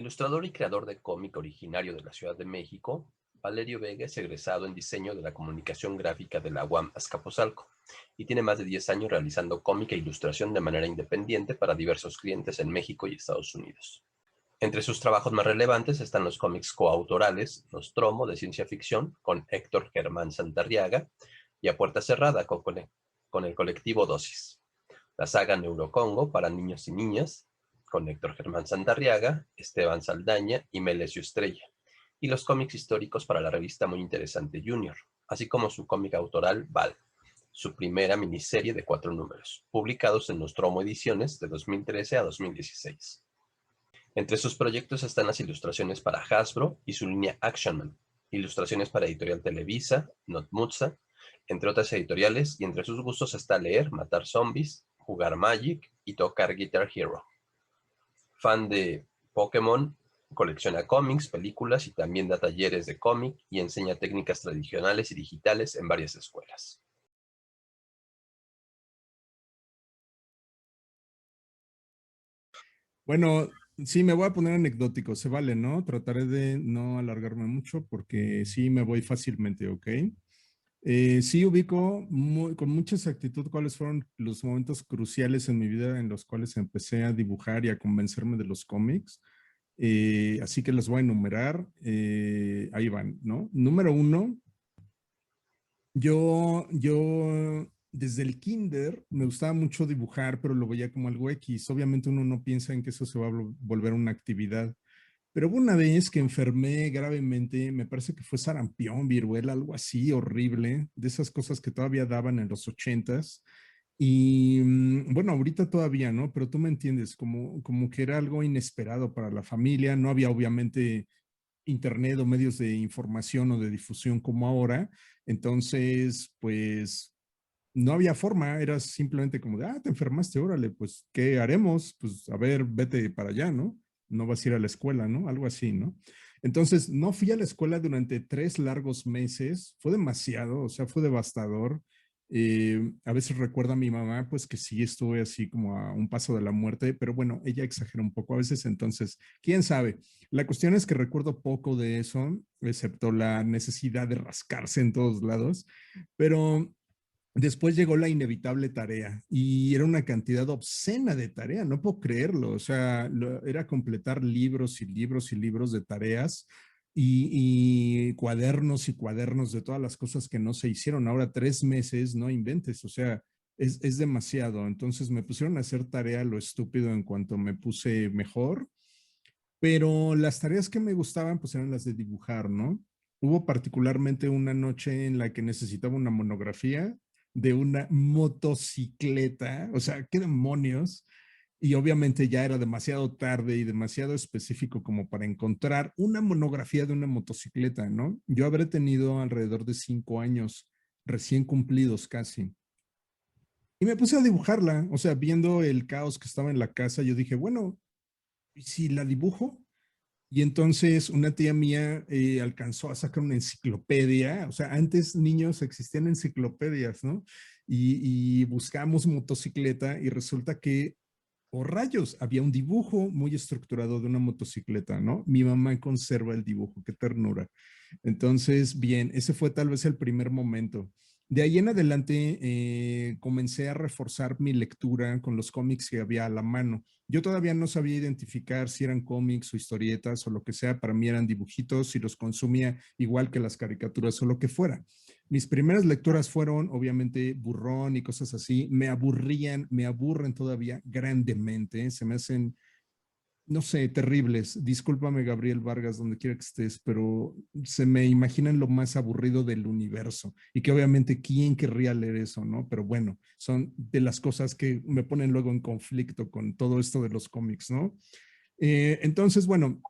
Ilustrador y creador de cómic originario de la Ciudad de México, Valerio Vega es egresado en diseño de la comunicación gráfica de la UAM Azcapotzalco y tiene más de 10 años realizando cómic e ilustración de manera independiente para diversos clientes en México y Estados Unidos. Entre sus trabajos más relevantes están los cómics coautorales Nostromo de ciencia ficción con Héctor Germán Santarriaga y A Puerta Cerrada con el colectivo Dosis, la saga Neurocongo para niños y niñas con Héctor Germán Santarriaga, Esteban Saldaña y Melesio Estrella, y los cómics históricos para la revista Muy Interesante Junior, así como su cómic autoral Val, su primera miniserie de 4 números, publicados en Nostromo Ediciones de 2013 a 2016. Entre sus proyectos están las ilustraciones para Hasbro y su línea Action Man, ilustraciones para Editorial Televisa, Notmutsa, entre otras editoriales, y entre sus gustos está leer, matar zombies, jugar Magic y tocar Guitar Hero. Fan de Pokémon, colecciona cómics, películas y también da talleres de cómic y enseña técnicas tradicionales y digitales en varias escuelas. Bueno, sí, me voy a poner anecdótico, se vale, ¿no? Trataré de no alargarme mucho porque sí me voy fácilmente, ¿ok? Sí ubico con mucha exactitud cuáles fueron los momentos cruciales en mi vida en los cuales empecé a dibujar y a convencerme de los cómics. Así que los voy a enumerar. Ahí van, ¿no? Número uno, yo desde el kinder me gustaba mucho dibujar, pero lo veía como algo X. Obviamente uno no piensa en que eso se va a volver una actividad. Pero hubo una vez que enfermé gravemente, me parece que fue sarampión, viruela, algo así horrible, de esas cosas que todavía daban en los ochentas. Y bueno, ahorita todavía, ¿no? Pero tú me entiendes, como que era algo inesperado para la familia. No había obviamente internet o medios de información o de difusión como ahora. Entonces, pues no había forma, era simplemente como de, te enfermaste, órale, pues, ¿qué haremos? Pues, a ver, vete para allá, ¿no? No vas a ir a la escuela, ¿no? Algo así, ¿no? Entonces, no fui a la escuela durante 3 largos meses, fue demasiado, o sea, fue devastador. A veces recuerdo a mi mamá, pues que sí estuve así como a un paso de la muerte, pero bueno, ella exagera un poco a veces, entonces, quién sabe. La cuestión es que recuerdo poco de eso, excepto la necesidad de rascarse en todos lados, pero después llegó la inevitable tarea y era una cantidad obscena de tarea, no puedo creerlo, o sea, era completar libros y libros y libros de tareas y cuadernos y cuadernos de todas las cosas que no se hicieron. Ahora 3 meses, no inventes, o sea, es demasiado. Entonces me pusieron a hacer tarea lo estúpido en cuanto me puse mejor, pero las tareas que me gustaban pues eran las de dibujar, ¿no? Hubo particularmente una noche en la que necesitaba una monografía de una motocicleta, o sea, ¿qué demonios? Y obviamente ya era demasiado tarde y demasiado específico como para encontrar una monografía de una motocicleta, ¿no? Yo habré tenido alrededor de 5 años recién cumplidos casi. Y me puse a dibujarla, o sea, viendo el caos que estaba en la casa, yo dije, bueno, ¿y si la dibujo? Y entonces una tía mía alcanzó a sacar una enciclopedia, o sea, antes niños existían enciclopedias, ¿no? Y buscamos motocicleta y resulta que, oh rayos, había un dibujo muy estructurado de una motocicleta, ¿no? Mi mamá conserva el dibujo, qué ternura. Entonces, bien, ese fue tal vez el primer momento. De ahí en adelante comencé a reforzar mi lectura con los cómics que había a la mano. Yo todavía no sabía identificar si eran cómics o historietas o lo que sea, para mí eran dibujitos y los consumía igual que las caricaturas o lo que fuera. Mis primeras lecturas fueron obviamente Burrón y cosas así, me aburrían, me aburren todavía grandemente, se me hacen, no sé, terribles. Discúlpame, Gabriel Vargas, donde quiera que estés, pero se me imaginan lo más aburrido del universo y que obviamente, ¿quién querría leer eso, no? Pero bueno, son de las cosas que me ponen luego en conflicto con todo esto de los cómics, ¿no? Entonces, bueno,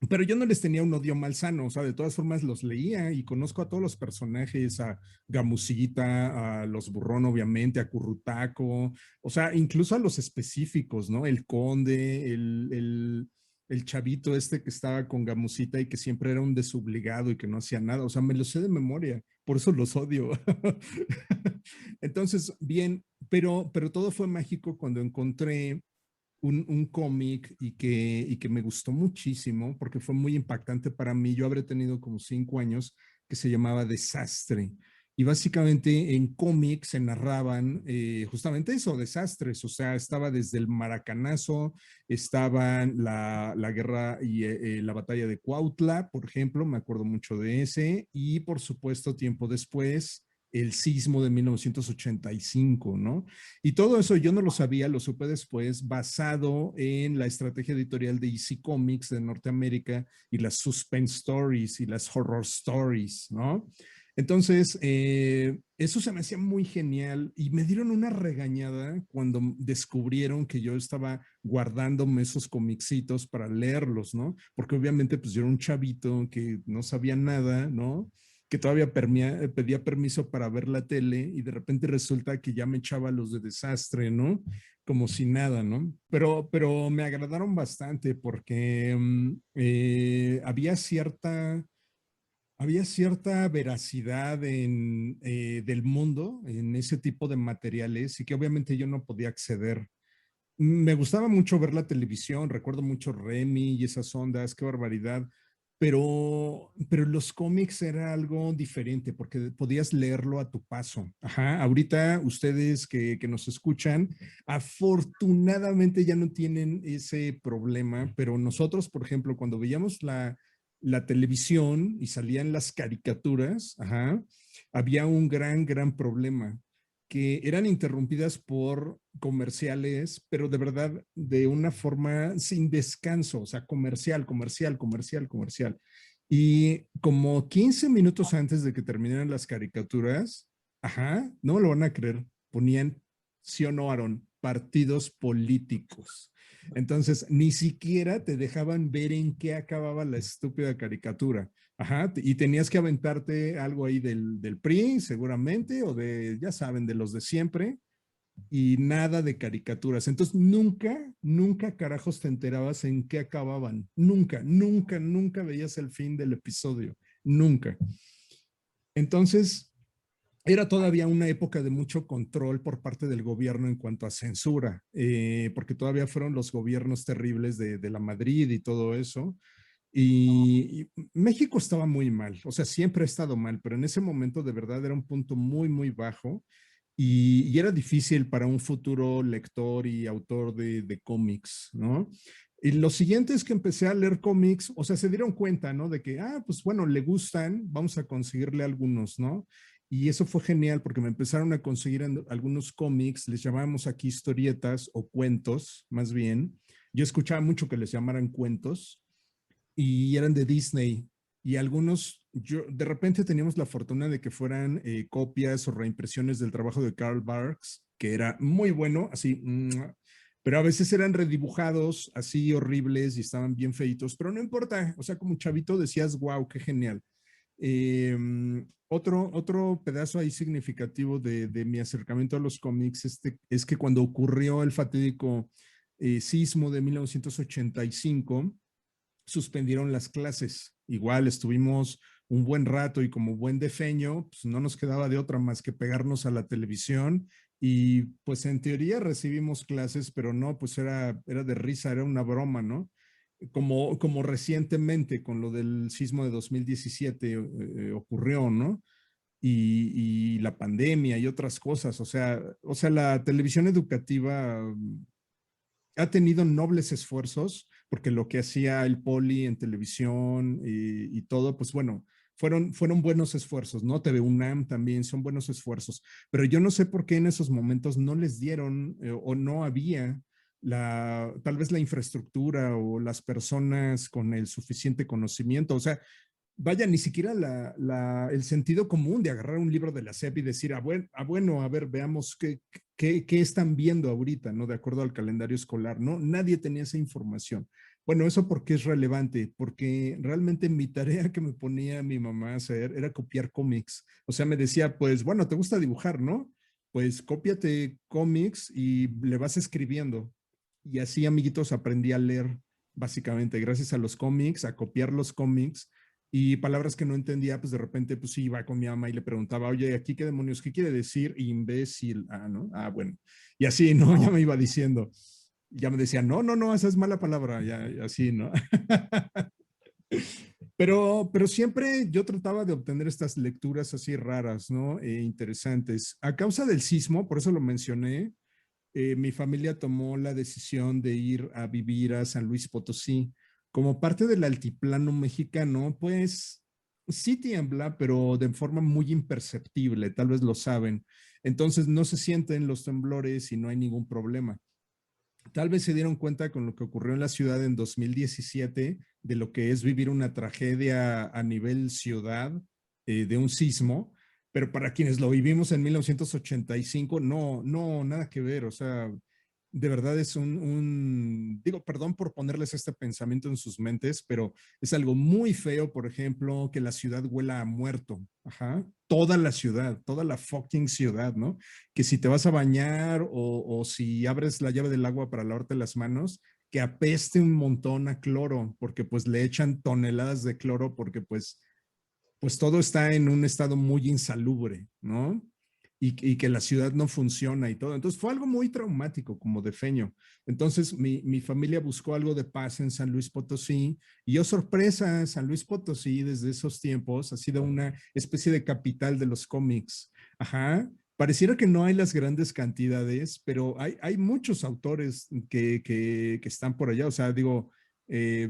pero yo no les tenía un odio malsano, o sea, de todas formas los leía y conozco a todos los personajes, a Gamusita, a los Burrón, obviamente, a Currutaco, o sea, incluso a los específicos, ¿no? El Conde, el chavito este que estaba con Gamusita y que siempre era un desobligado y que no hacía nada, o sea, me lo sé de memoria, por eso los odio. Entonces, bien, pero todo fue mágico cuando encontré un cómic y que me gustó muchísimo porque fue muy impactante para mí. Yo habré tenido como 5 años, que se llamaba Desastre. Y básicamente en cómics se narraban justamente eso, desastres. O sea, estaba desde el Maracanazo, estaba la guerra y la batalla de Cuautla, por ejemplo, me acuerdo mucho de ese. Y por supuesto, tiempo después, el sismo de 1985, ¿no? Y todo eso yo no lo sabía, lo supe después, basado en la estrategia editorial de EC Comics de Norteamérica y las suspense stories y las horror stories, ¿no? Entonces, eso se me hacía muy genial y me dieron una regañada cuando descubrieron que yo estaba guardándome esos comicitos para leerlos, ¿no? Porque obviamente pues yo era un chavito que no sabía nada, ¿no? Que todavía pedía permiso para ver la tele y de repente resulta que ya me echaba los de desastre, ¿no? Como si nada, ¿no? Pero me agradaron bastante porque había cierta veracidad del mundo en ese tipo de materiales y que obviamente yo no podía acceder. Me gustaba mucho ver la televisión, recuerdo mucho Remy y esas ondas, qué barbaridad, pero los cómics era algo diferente porque podías leerlo a tu paso. Ajá, ahorita ustedes que nos escuchan, afortunadamente ya no tienen ese problema, pero nosotros, por ejemplo, cuando veíamos la televisión y salían las caricaturas, ajá, había un gran problema que eran interrumpidas por comerciales, pero de verdad de una forma sin descanso, o sea, comercial. Y como 15 minutos antes de que terminaran las caricaturas, ajá, no me lo van a creer, ponían, sí o no, Aaron, partidos políticos. Entonces, ni siquiera te dejaban ver en qué acababa la estúpida caricatura. Ajá, y tenías que aventarte algo ahí del PRI, seguramente, o de, ya saben, de los de siempre, y nada de caricaturas. Entonces, nunca carajos te enterabas en qué acababan. Nunca veías el fin del episodio. Nunca. Entonces, era todavía una época de mucho control por parte del gobierno en cuanto a censura, porque todavía fueron los gobiernos terribles de la Madrid y todo eso. Y México estaba muy mal, o sea, siempre ha estado mal, pero en ese momento de verdad era un punto muy bajo y era difícil para un futuro lector y autor de cómics, ¿no? Y lo siguiente es que empecé a leer cómics, o sea, se dieron cuenta, ¿no? De que, pues bueno, le gustan, vamos a conseguirle algunos, ¿no? Y eso fue genial porque me empezaron a conseguir algunos cómics, les llamábamos aquí historietas o cuentos, más bien. Yo escuchaba mucho que les llamaran cuentos y eran de Disney. Y algunos, yo, de repente teníamos la fortuna de que fueran copias o reimpresiones del trabajo de Karl Barks, que era muy bueno, así, pero a veces eran redibujados así horribles y estaban bien feitos, pero no importa, o sea, como chavito decías, wow, qué genial. Eh, otro pedazo ahí significativo de mi acercamiento a los cómics es que cuando ocurrió el fatídico sismo de 1985, suspendieron las clases. Igual estuvimos un buen rato y como buen defeño, pues no nos quedaba de otra más que pegarnos a la televisión y pues en teoría recibimos clases, pero no, pues era de risa, era una broma, ¿no? Como recientemente con lo del sismo de 2017 ocurrió, ¿no? Y la pandemia y otras cosas. O sea, la televisión educativa ha tenido nobles esfuerzos, porque lo que hacía el Poli en televisión y todo, pues bueno, fueron buenos esfuerzos, ¿no? TV UNAM también son buenos esfuerzos, pero yo no sé por qué en esos momentos no les dieron o no había tal vez la infraestructura o las personas con el suficiente conocimiento. O sea, vaya, ni siquiera el sentido común de agarrar un libro de la SEP y decir, bueno, a ver, veamos qué están viendo ahorita, ¿no? De acuerdo al calendario escolar, ¿no? Nadie tenía esa información. Bueno, eso porque es relevante, porque realmente mi tarea que me ponía mi mamá a hacer era copiar cómics. O sea, me decía, pues, bueno, ¿te gusta dibujar, no? Pues cópiate cómics y le vas escribiendo. Y así, amiguitos, aprendí a leer, básicamente, gracias a los cómics, a copiar los cómics y palabras que no entendía, pues de repente, pues iba con mi mamá y le preguntaba, oye, ¿aquí qué demonios, qué quiere decir imbécil? Ah, ¿no? Ah, bueno. Y así, ¿no? Ya me iba diciendo. Ya me decían, no, no, no, esa es mala palabra, ya, así, ¿no? Pero siempre yo trataba de obtener estas lecturas así raras, ¿no? Interesantes. A causa del sismo, por eso lo mencioné, mi familia tomó la decisión de ir a vivir a San Luis Potosí. Como parte del altiplano mexicano, pues sí tiembla, pero de forma muy imperceptible, tal vez lo saben. Entonces no se sienten los temblores y no hay ningún problema. Tal vez se dieron cuenta con lo que ocurrió en la ciudad en 2017 de lo que es vivir una tragedia a nivel ciudad de un sismo, pero para quienes lo vivimos en 1985, no, no, nada que ver, o sea, de verdad es digo, perdón por ponerles este pensamiento en sus mentes, pero es algo muy feo, por ejemplo, que la ciudad huela a muerto, ajá, toda la ciudad, toda la fucking ciudad, ¿no? Que si te vas a bañar o si abres la llave del agua para lavarte las manos, que apeste un montón a cloro, porque pues le echan toneladas de cloro porque pues todo está en un estado muy insalubre, ¿no? Y que la ciudad no funciona y todo. Entonces fue algo muy traumático como de feño. Entonces mi familia buscó algo de paz en San Luis Potosí y, oh sorpresa, San Luis Potosí desde esos tiempos ha sido una especie de capital de los cómics. Ajá. Pareciera que no hay las grandes cantidades, pero hay muchos autores que están por allá. O sea, digo, eh,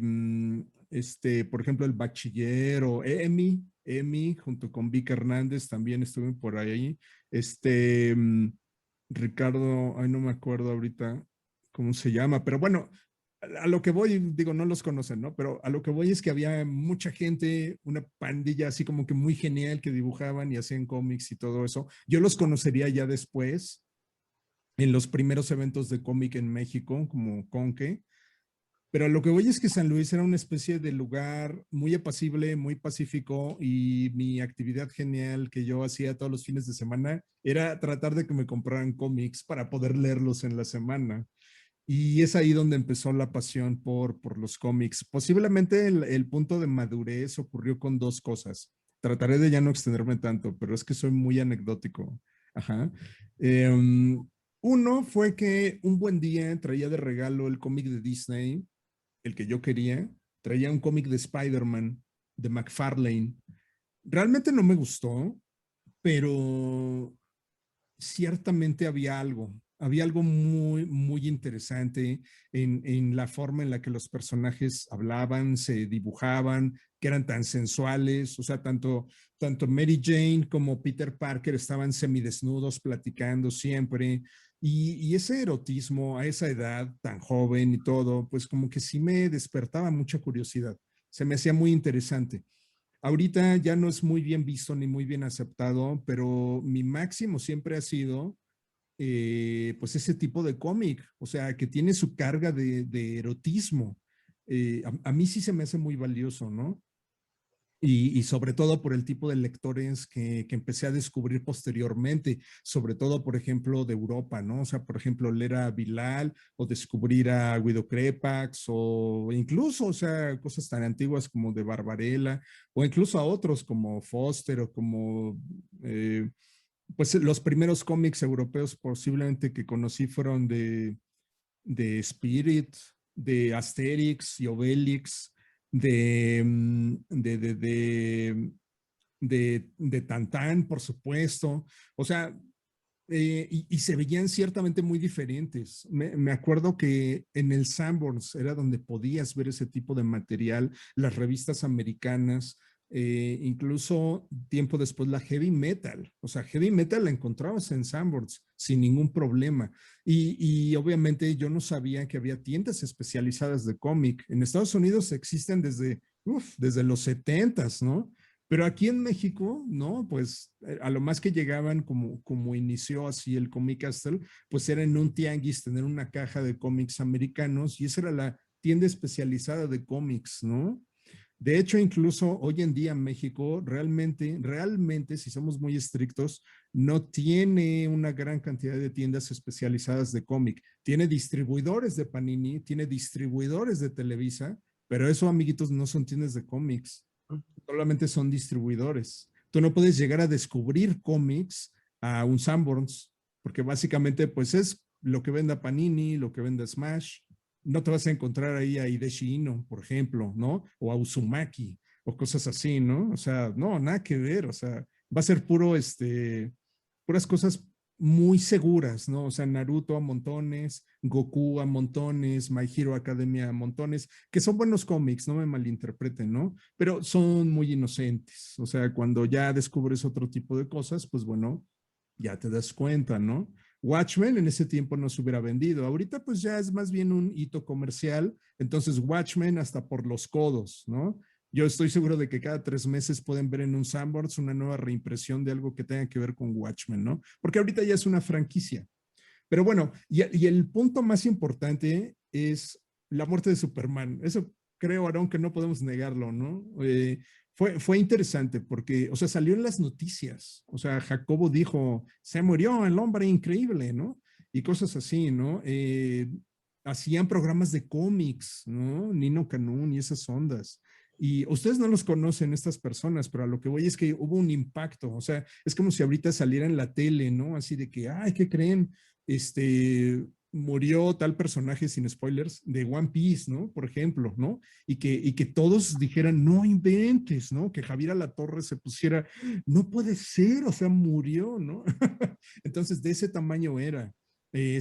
por ejemplo, el Bachiller o Emi, junto con Vic Hernández, también estuve por ahí. Este, mm, Ricardo, ay, no me acuerdo ahorita cómo se llama, pero bueno, a lo que voy, digo, no los conocen, ¿no? Pero a lo que voy es que había mucha gente, una pandilla así como que muy genial que dibujaban y hacían cómics y todo eso. Yo los conocería ya después, en los primeros eventos de cómic en México, como Conque, pero lo que voy es que San Luis era una especie de lugar muy apacible, muy pacífico y mi actividad genial que yo hacía todos los fines de semana era tratar de que me compraran cómics para poder leerlos en la semana. Y es ahí donde empezó la pasión por los cómics. Posiblemente el punto de madurez ocurrió con dos cosas. Trataré de ya no extenderme tanto, pero es que soy muy anecdótico. Ajá. Uno fue que un buen día traía de regalo el cómic de Disney, el que yo quería, traía un cómic de Spider-Man, de McFarlane. Realmente no me gustó, pero ciertamente había algo muy, muy interesante en la forma en la que los personajes hablaban, se dibujaban, que eran tan sensuales, o sea, tanto Mary Jane como Peter Parker estaban semidesnudos platicando siempre, y ese erotismo a esa edad tan joven y todo, pues como que sí me despertaba mucha curiosidad, se me hacía muy interesante. Ahorita ya no es muy bien visto ni muy bien aceptado, pero mi máximo siempre ha sido pues ese tipo de cómic, o sea, que tiene su carga de erotismo. A mí sí se me hace muy valioso, ¿no? Y sobre todo por el tipo de lectores que empecé a descubrir posteriormente, sobre todo, por ejemplo, de Europa, ¿no? O sea, por ejemplo, leer a Bilal o descubrir a Guido Crepax o incluso, o sea, cosas tan antiguas como de Barbarella o incluso a otros como Foster o como, pues los primeros cómics europeos posiblemente que conocí fueron de Spirit, de Asterix y Obelix, de Tantán, por supuesto. O sea, y se veían ciertamente muy diferentes. Me acuerdo que en el Sanborns era donde podías ver ese tipo de material, las revistas americanas, incluso tiempo después la heavy metal. O sea, heavy metal la encontrabas en Sanborns sin ningún problema. Y obviamente yo no sabía que había tiendas especializadas de cómic. En Estados Unidos existen desde los 70s, ¿no? Pero aquí en México, ¿no? Pues a lo más que llegaban, como inició así el Comic Castle, pues era en un tianguis tener una caja de cómics americanos y esa era la tienda especializada de cómics, ¿no? De hecho, incluso hoy en día México realmente, si somos muy estrictos, no tiene una gran cantidad de tiendas especializadas de cómic. Tiene distribuidores de Panini, tiene distribuidores de Televisa, pero eso, amiguitos, no son tiendas de cómics, solamente son distribuidores. Tú no puedes llegar a descubrir cómics a un Sanborns, porque básicamente pues es lo que venda Panini, lo que venda Smash. No te vas a encontrar ahí a Hideshi Ino, por ejemplo, ¿no? O a Uzumaki, o cosas así, ¿no? O sea, no, nada que ver, o sea, va a ser puras cosas muy seguras, ¿no? O sea, Naruto a montones, Goku a montones, My Hero Academia a montones, que son buenos cómics, no me malinterpreten, ¿no? Pero son muy inocentes, o sea, cuando ya descubres otro tipo de cosas, pues bueno, ya te das cuenta, ¿no? Watchmen en ese tiempo no se hubiera vendido. Ahorita pues ya es más bien un hito comercial, entonces Watchmen hasta por los codos, ¿no? Yo estoy seguro de que cada 3 meses pueden ver en un Sanborns una nueva reimpresión de algo que tenga que ver con Watchmen, ¿no? Porque ahorita ya es una franquicia. Pero bueno, y el punto más importante es la muerte de Superman. Eso creo, Aaron, que no podemos negarlo, ¿no? Fue interesante porque, o sea, salió en las noticias. O sea, Jacobo dijo, se murió el hombre increíble, ¿no? Y cosas así, ¿no? Hacían programas de cómics, ¿no? Nino Canún y esas ondas. Y ustedes no los conocen, estas personas, pero a lo que voy es que hubo un impacto. O sea, es como si ahorita saliera en la tele, ¿no? Así de que, ay, ¿qué creen? Murió tal personaje, sin spoilers, de One Piece, ¿no? Por ejemplo, ¿no? Y que todos dijeran, no inventes, ¿no? Que Javier Alatorre se pusiera, no puede ser, o sea, murió, ¿no? Entonces, de ese tamaño era.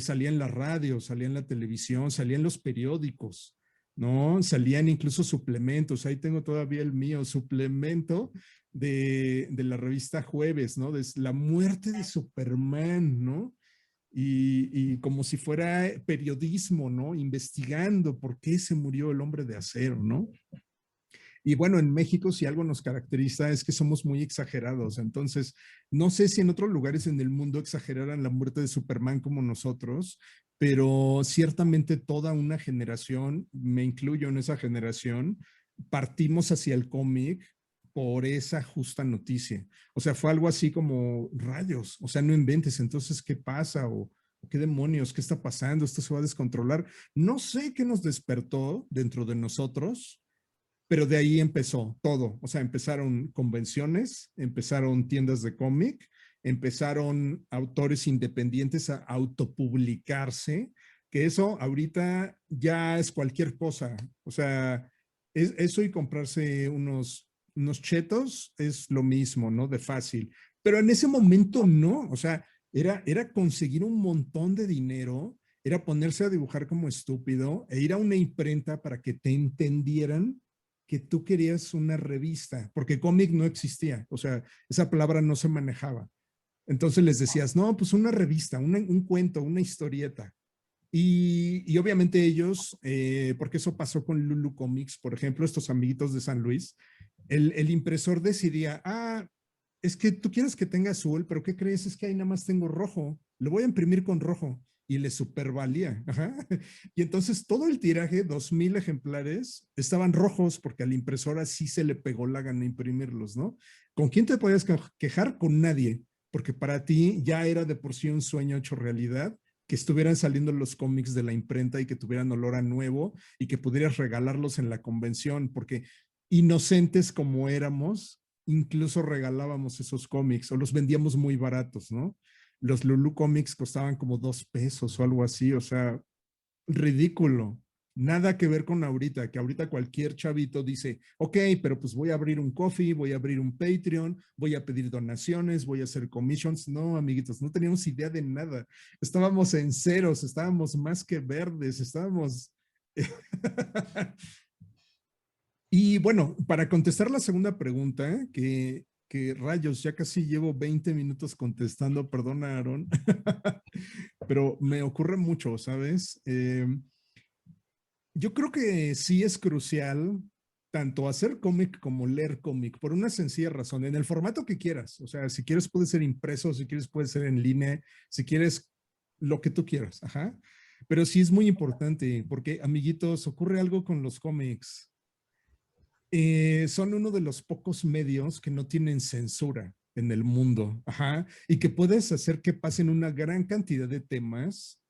Salía en la radio, salía en la televisión, salía en los periódicos, ¿no? Salían incluso suplementos. Ahí tengo todavía el mío, suplemento de la revista Jueves, ¿no? De la muerte de Superman, ¿no? Y como si fuera periodismo, ¿no? Investigando por qué se murió el hombre de acero, ¿no? Y bueno, en México si algo nos caracteriza es que somos muy exagerados. Entonces, no sé si en otros lugares en el mundo exageraran la muerte de Superman como nosotros, pero ciertamente toda una generación, me incluyo en esa generación, partimos hacia el cómic por esa justa noticia. O sea, fue algo así como rayos, o sea, no inventes, entonces, ¿qué pasa? O ¿qué demonios? ¿Qué está pasando? Esto se va a descontrolar. No sé qué nos despertó dentro de nosotros, pero de ahí empezó todo. O sea, empezaron convenciones, empezaron tiendas de cómic, empezaron autores independientes a autopublicarse, que eso ahorita ya es cualquier cosa. O sea, eso y comprarse unos chetos es lo mismo, ¿no? De fácil. Pero en ese momento no. O sea, era conseguir un montón de dinero, era ponerse a dibujar como estúpido e ir a una imprenta para que te entendieran que tú querías una revista, porque cómic no existía, o sea, esa palabra no se manejaba. Entonces les decías, no, pues una revista, un cuento, una historieta. Y obviamente ellos, porque eso pasó con Lulu Comics, por ejemplo, estos amiguitos de San Luis, el impresor decidía, es que tú quieres que tenga azul, pero ¿qué crees? Es que ahí nada más tengo rojo, lo voy a imprimir con rojo y le supervalía. Ajá. Y entonces todo el tiraje, 2,000 ejemplares, estaban rojos porque a la impresora sí se le pegó la gana imprimirlos, ¿no? ¿Con quién te podías quejar? Con nadie, porque para ti ya era de por sí un sueño hecho realidad que estuvieran saliendo los cómics de la imprenta y que tuvieran olor a nuevo y que pudieras regalarlos en la convención, porque inocentes como éramos, incluso regalábamos esos cómics o los vendíamos muy baratos, ¿no? Los Lulu Comics costaban como 2 pesos o algo así, o sea, ridículo. Nada que ver con ahorita, que ahorita cualquier chavito dice, ok, pero pues voy a abrir un coffee, voy a abrir un Patreon, voy a pedir donaciones, voy a hacer commissions. No, amiguitos, no teníamos idea de nada. Estábamos en ceros, estábamos más que verdes, estábamos... Y bueno, para contestar la segunda pregunta, que rayos, ya casi llevo 20 minutos contestando, perdona, Aaron, pero me ocurre mucho, ¿sabes? Yo creo que sí es crucial tanto hacer cómic como leer cómic, por una sencilla razón, en el formato que quieras. O sea, si quieres puede ser impreso, si quieres puede ser en línea, si quieres lo que tú quieras, ajá. Pero sí es muy importante porque, amiguitos, ocurre algo con los cómics. Son uno de los pocos medios que no tienen censura en el mundo, ajá, y que puedes hacer que pasen una gran cantidad de temas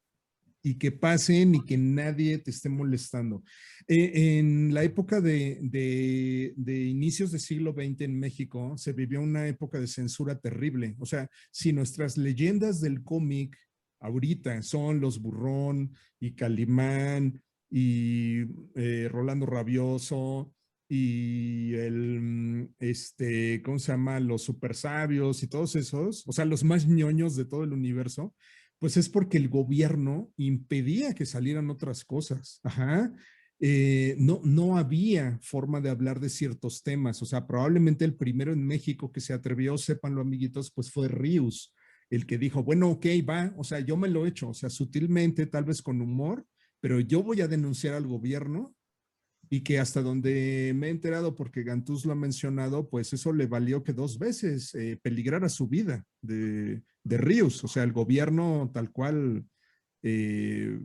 y que pasen y que nadie te esté molestando. En la época de inicios del siglo XX en México, se vivió una época de censura terrible. O sea, si nuestras leyendas del cómic ahorita son los Burrón y Calimán y Rolando Rabioso y ¿cómo se llama? Los super sabios y todos esos, o sea, los más ñoños de todo el universo, pues es porque el gobierno impedía que salieran otras cosas. Ajá. No había forma de hablar de ciertos temas. O sea, probablemente el primero en México que se atrevió, sépanlo amiguitos, pues fue Ríos, el que dijo, bueno, ok, va, o sea, yo me lo he hecho, o sea, sutilmente, tal vez con humor, pero yo voy a denunciar al gobierno y que hasta donde me he enterado, porque Gantús lo ha mencionado, pues eso le valió que 2 veces peligrara su vida de Ríos, o sea, el gobierno tal cual, eh,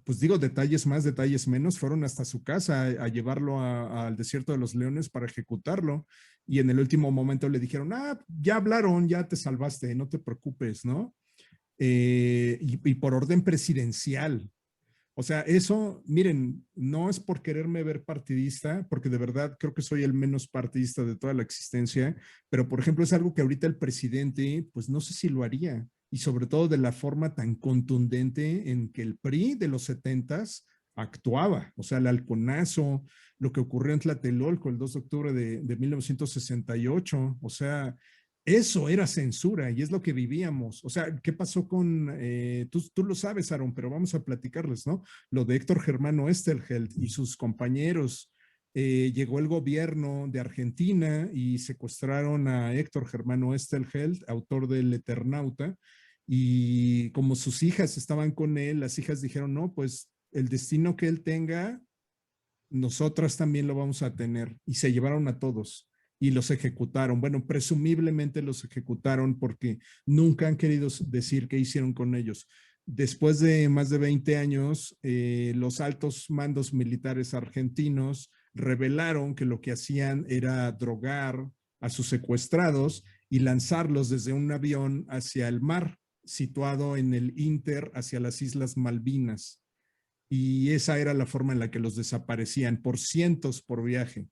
pues digo, detalles más, detalles menos, fueron hasta su casa a llevarlo al desierto de los leones para ejecutarlo. Y en el último momento le dijeron, ah, ya hablaron, ya te salvaste, no te preocupes, ¿no? Y por orden presidencial. O sea, eso, miren, no es por quererme ver partidista, porque de verdad creo que soy el menos partidista de toda la existencia, pero por ejemplo es algo que ahorita el presidente, pues no sé si lo haría, y sobre todo de la forma tan contundente en que el PRI de los 70s actuaba, o sea, el halconazo, lo que ocurrió en Tlatelolco el 2 de octubre de 1968, o sea, eso era censura y es lo que vivíamos. O sea, ¿qué pasó con, tú lo sabes, Aaron, pero vamos a platicarles, ¿no? Lo de Héctor Germano Esterheld y sus compañeros. Llegó el gobierno de Argentina y secuestraron a Héctor Germano Esterheld, autor del Eternauta, y como sus hijas estaban con él, las hijas dijeron, no, pues el destino que él tenga, nosotras también lo vamos a tener. Y se llevaron a todos y los ejecutaron. Bueno, presumiblemente los ejecutaron porque nunca han querido decir qué hicieron con ellos. Después de más de 20 años, los altos mandos militares argentinos revelaron que lo que hacían era drogar a sus secuestrados y lanzarlos desde un avión hacia el mar, situado en el Inter hacia las Islas Malvinas. Y esa era la forma en la que los desaparecían, por cientos por viaje.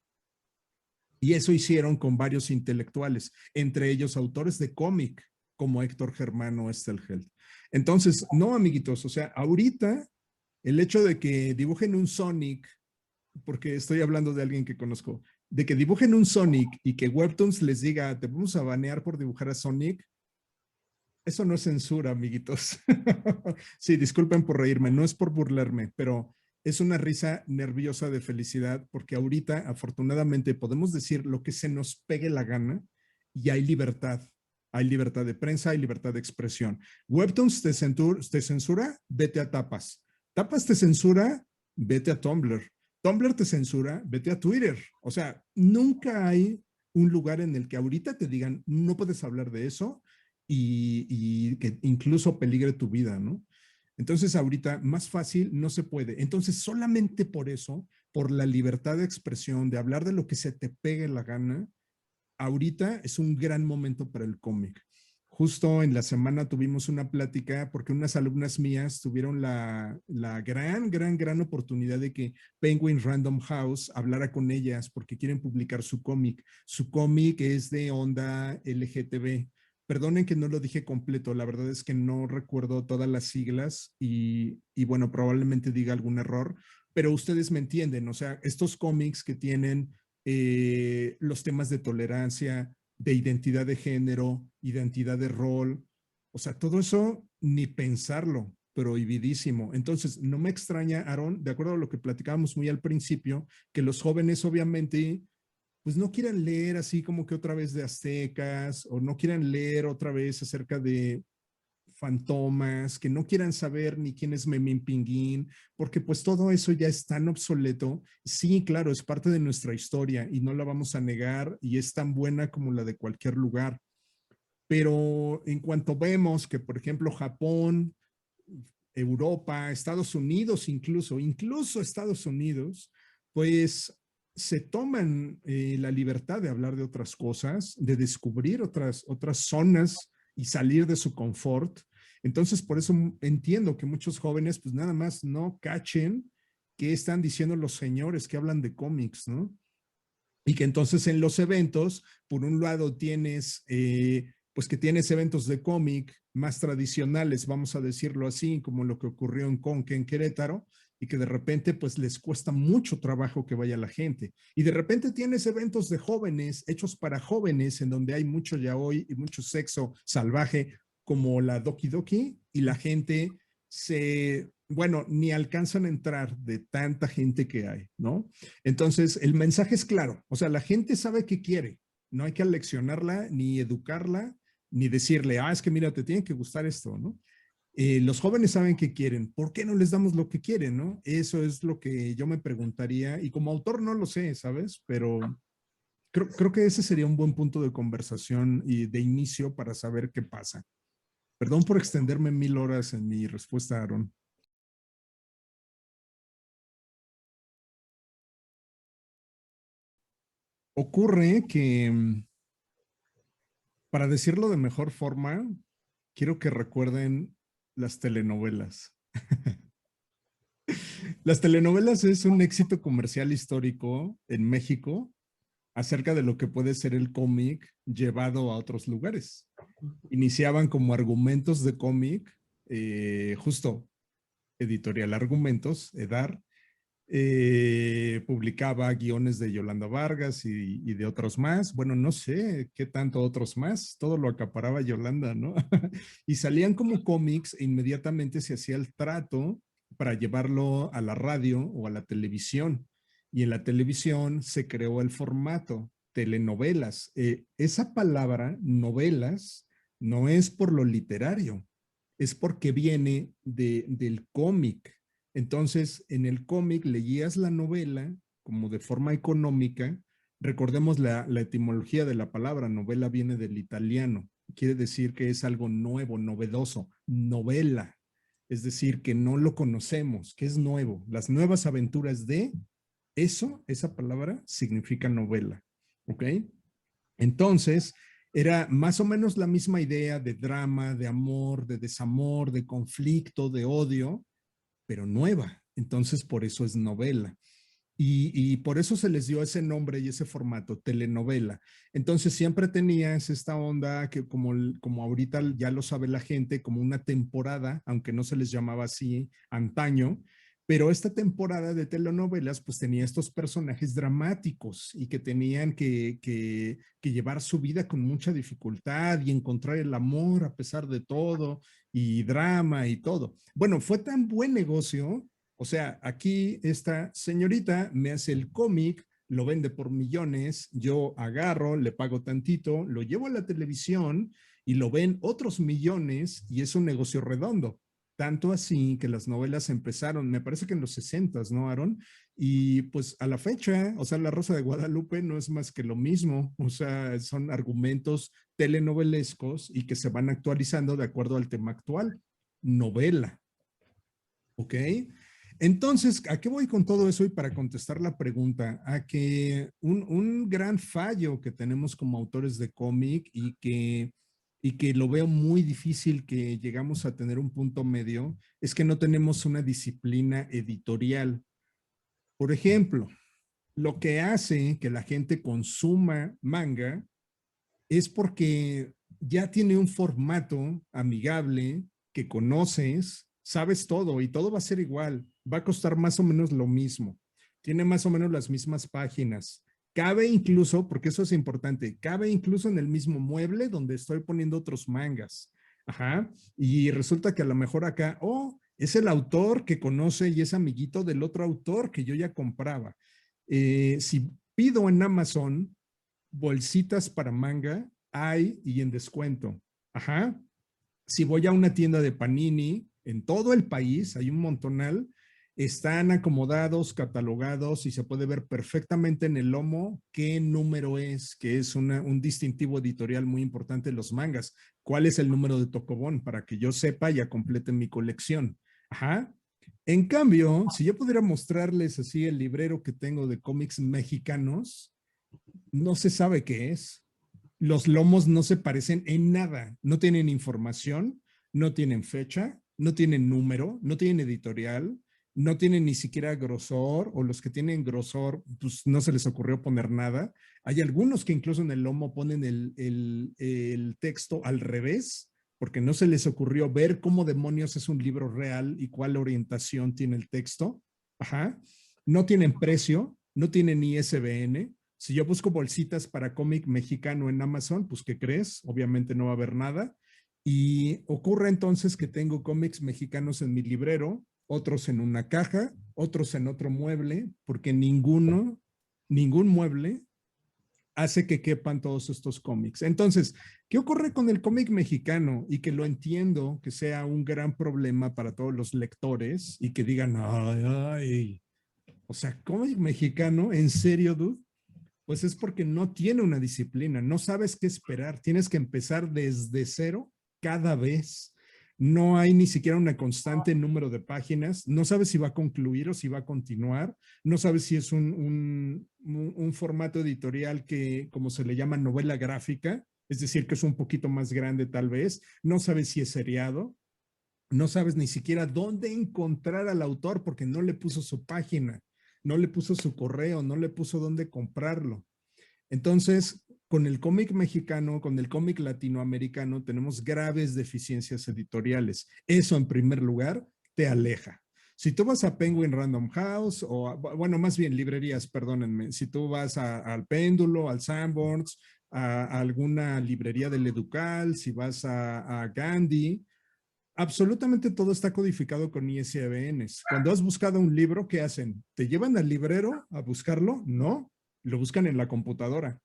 Y eso hicieron con varios intelectuales, entre ellos autores de cómic, como Héctor Germano Estelgeld. Entonces, no, amiguitos, o sea, ahorita el hecho de que dibujen un Sonic, porque estoy hablando de alguien que conozco, de que dibujen un Sonic y que Webtoons les diga, te vamos a banear por dibujar a Sonic, eso no es censura, amiguitos. Sí, disculpen por reírme, no es por burlarme, pero es una risa nerviosa de felicidad porque ahorita, afortunadamente, podemos decir lo que se nos pegue la gana y hay libertad. Hay libertad de prensa, hay libertad de expresión. Webtoons te censura, vete a Tapas. Tapas te censura, vete a Tumblr. Tumblr te censura, vete a Twitter. O sea, nunca hay un lugar en el que ahorita te digan, no puedes hablar de eso y que incluso peligre tu vida, ¿no? Entonces ahorita más fácil no se puede. Entonces solamente por eso, por la libertad de expresión, de hablar de lo que se te pegue la gana, ahorita es un gran momento para el cómic. Justo en la semana tuvimos una plática porque unas alumnas mías tuvieron la gran oportunidad de que Penguin Random House hablara con ellas porque quieren publicar su cómic. Su cómic es de onda LGTB. Perdonen que no lo dije completo, la verdad es que no recuerdo todas las siglas y bueno, probablemente diga algún error, pero ustedes me entienden, o sea, estos cómics que tienen los temas de tolerancia, de identidad de género, identidad de rol, o sea, todo eso ni pensarlo, prohibidísimo. Entonces, no me extraña, Aaron, de acuerdo a lo que platicábamos muy al principio, que los jóvenes obviamente pues no quieran leer así como que otra vez de aztecas o no quieran leer otra vez acerca de fantomas, que no quieran saber ni quién es Memín Pinguín, porque pues todo eso ya es tan obsoleto. Sí, claro, es parte de nuestra historia y no la vamos a negar y es tan buena como la de cualquier lugar. Pero en cuanto vemos que, por ejemplo, Japón, Europa, Estados Unidos, incluso Estados Unidos, pues se toman la libertad de hablar de otras cosas, de descubrir otras zonas y salir de su confort. Entonces, por eso entiendo que muchos jóvenes, pues nada más no cachen qué están diciendo los señores que hablan de cómics, ¿no? Y que entonces en los eventos, por un lado tienes pues que tienes eventos de cómic más tradicionales, vamos a decirlo así, como lo que ocurrió en Conque, en Querétaro, y que de repente pues les cuesta mucho trabajo que vaya la gente. Y de repente tienes eventos de jóvenes, hechos para jóvenes, en donde hay mucho yaoi y mucho sexo salvaje, como la Doki Doki, y la gente bueno, ni alcanzan a entrar de tanta gente que hay, ¿no? Entonces, el mensaje es claro, o sea, la gente sabe qué quiere, no hay que aleccionarla, ni educarla, ni decirle, es que mira, te tiene que gustar esto, ¿no? Los jóvenes saben qué quieren, ¿por qué no les damos lo que quieren, no? Eso es lo que yo me preguntaría, y como autor no lo sé, ¿sabes? Pero creo que ese sería un buen punto de conversación y de inicio para saber qué pasa. Perdón por extenderme 1000 horas en mi respuesta, Aaron. Ocurre que, para decirlo de mejor forma, quiero que recuerden las telenovelas. Las telenovelas es un éxito comercial histórico en México acerca de lo que puede ser el cómic llevado a otros lugares. Iniciaban como argumentos de cómic, justo Editorial Argumentos, EDAR, publicaba guiones de Yolanda Vargas y de otros más. Bueno, no sé qué tanto otros más, todo lo acaparaba Yolanda, ¿no? Y salían como cómics e inmediatamente se hacía el trato para llevarlo a la radio o a la televisión. Y en la televisión se creó el formato telenovelas. Esa palabra, novelas, no es por lo literario, es porque viene del cómic. Entonces, en el cómic leías la novela como de forma económica. Recordemos la etimología de la palabra, novela viene del italiano, quiere decir que es algo nuevo, novedoso, novela, es decir, que no lo conocemos, que es nuevo, las nuevas aventuras de eso, esa palabra significa novela, ¿ok? Entonces, era más o menos la misma idea de drama, de amor, de desamor, de conflicto, de odio, pero nueva. Entonces, por eso es novela. Y por eso se les dio ese nombre y ese formato, telenovela. Entonces siempre tenías esta onda que como ahorita ya lo sabe la gente, como una temporada, aunque no se les llamaba así antaño, pero esta temporada de telenovelas pues tenía estos personajes dramáticos y que tenían que llevar su vida con mucha dificultad y encontrar el amor a pesar de todo y drama y todo. Bueno, fue tan buen negocio, o sea, aquí esta señorita me hace el cómic, lo vende por millones, yo agarro, le pago tantito, lo llevo a la televisión y lo ven otros millones y es un negocio redondo. Tanto así que las novelas empezaron, me parece que en los 60, ¿no, Aaron? Y pues a la fecha, o sea, La Rosa de Guadalupe no es más que lo mismo, o sea, son argumentos telenovelescos y que se van actualizando de acuerdo al tema actual. Novela, ¿ok? Entonces, ¿a qué voy con todo eso? Y para contestar la pregunta, a que un gran fallo que tenemos como autores de cómic y que lo veo muy difícil que llegamos a tener un punto medio, es que no tenemos una disciplina editorial. Por ejemplo, lo que hace que la gente consuma manga es porque ya tiene un formato amigable que conoces, sabes todo y todo va a ser igual, va a costar más o menos lo mismo, tiene más o menos las mismas páginas. Cabe incluso, porque eso es importante, cabe incluso en el mismo mueble donde estoy poniendo otros mangas. Ajá. Y resulta que a lo mejor acá, es el autor que conoce y es amiguito del otro autor que yo ya compraba. Si pido en Amazon bolsitas para manga, hay y en descuento. Ajá. Si voy a una tienda de Panini, en todo el país, hay un montonal, están acomodados, catalogados y se puede ver perfectamente en el lomo qué número es, que es un distintivo editorial muy importante de los mangas. ¿Cuál es el número de Tocobón? Para que yo sepa y complete mi colección. Ajá. En cambio, si yo pudiera mostrarles así el librero que tengo de cómics mexicanos, no se sabe qué es. Los lomos no se parecen en nada. No tienen información, no tienen fecha, no tienen número, no tienen editorial. no tienen ni siquiera grosor, o los que tienen grosor, pues no se les ocurrió poner nada. Hay algunos que incluso en el lomo ponen el texto al revés, porque no se les ocurrió ver cómo demonios es un libro real y cuál orientación tiene el texto. Ajá. No tienen precio, no tienen ISBN. Si yo busco bolsitas para cómic mexicano en Amazon, pues ¿qué crees? Obviamente no va a haber nada. Y ocurre entonces que tengo cómics mexicanos en mi librero, otros en una caja, otros en otro mueble, porque ningún mueble hace que quepan todos estos cómics. Entonces, ¿qué ocurre con el cómic mexicano? Y que lo entiendo que sea un gran problema para todos los lectores y que digan, ay, ay, o sea, cómic mexicano, ¿en serio, dude? Pues es porque no tiene una disciplina, no sabes qué esperar, tienes que empezar desde cero cada vez. No hay ni siquiera una constante número de páginas, no sabes si va a concluir o si va a continuar, no sabes si es un formato editorial que, como se le llama, novela gráfica, es decir, que es un poquito más grande tal vez, no sabes si es seriado, no sabes ni siquiera dónde encontrar al autor porque no le puso su página, no le puso su correo, no le puso dónde comprarlo. Entonces, con el cómic mexicano, con el cómic latinoamericano, tenemos graves deficiencias editoriales. Eso, en primer lugar, te aleja. Si tú vas a Penguin Random House, o bueno, más bien librerías, perdónenme, si tú vas al Péndulo, al Sanborns, a alguna librería del Educal, si vas a Gandhi, absolutamente todo está codificado con ISBNs. Cuando has buscado un libro, ¿qué hacen? ¿Te llevan al librero a buscarlo? No, lo buscan en la computadora.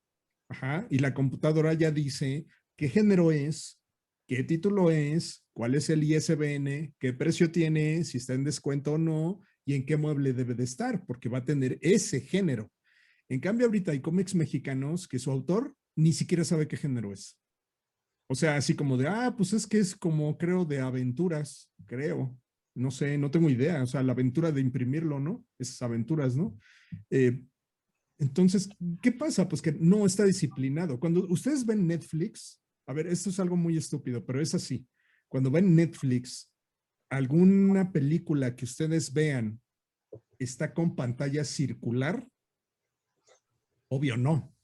Ajá, y la computadora ya dice qué género es, qué título es, cuál es el ISBN, qué precio tiene, si está en descuento o no, y en qué mueble debe de estar, porque va a tener ese género. En cambio, ahorita hay cómics mexicanos que su autor ni siquiera sabe qué género es. O sea, así como de, pues es que es como, creo, de aventuras, creo. No sé, no tengo idea. O sea, la aventura de imprimirlo, ¿no? Esas aventuras, ¿no? Eh, entonces, ¿qué pasa? Pues que no está disciplinado. Cuando ustedes ven Netflix, a ver, esto es algo muy estúpido, pero es así. Cuando ven Netflix, alguna película que ustedes vean está con pantalla circular, obvio no.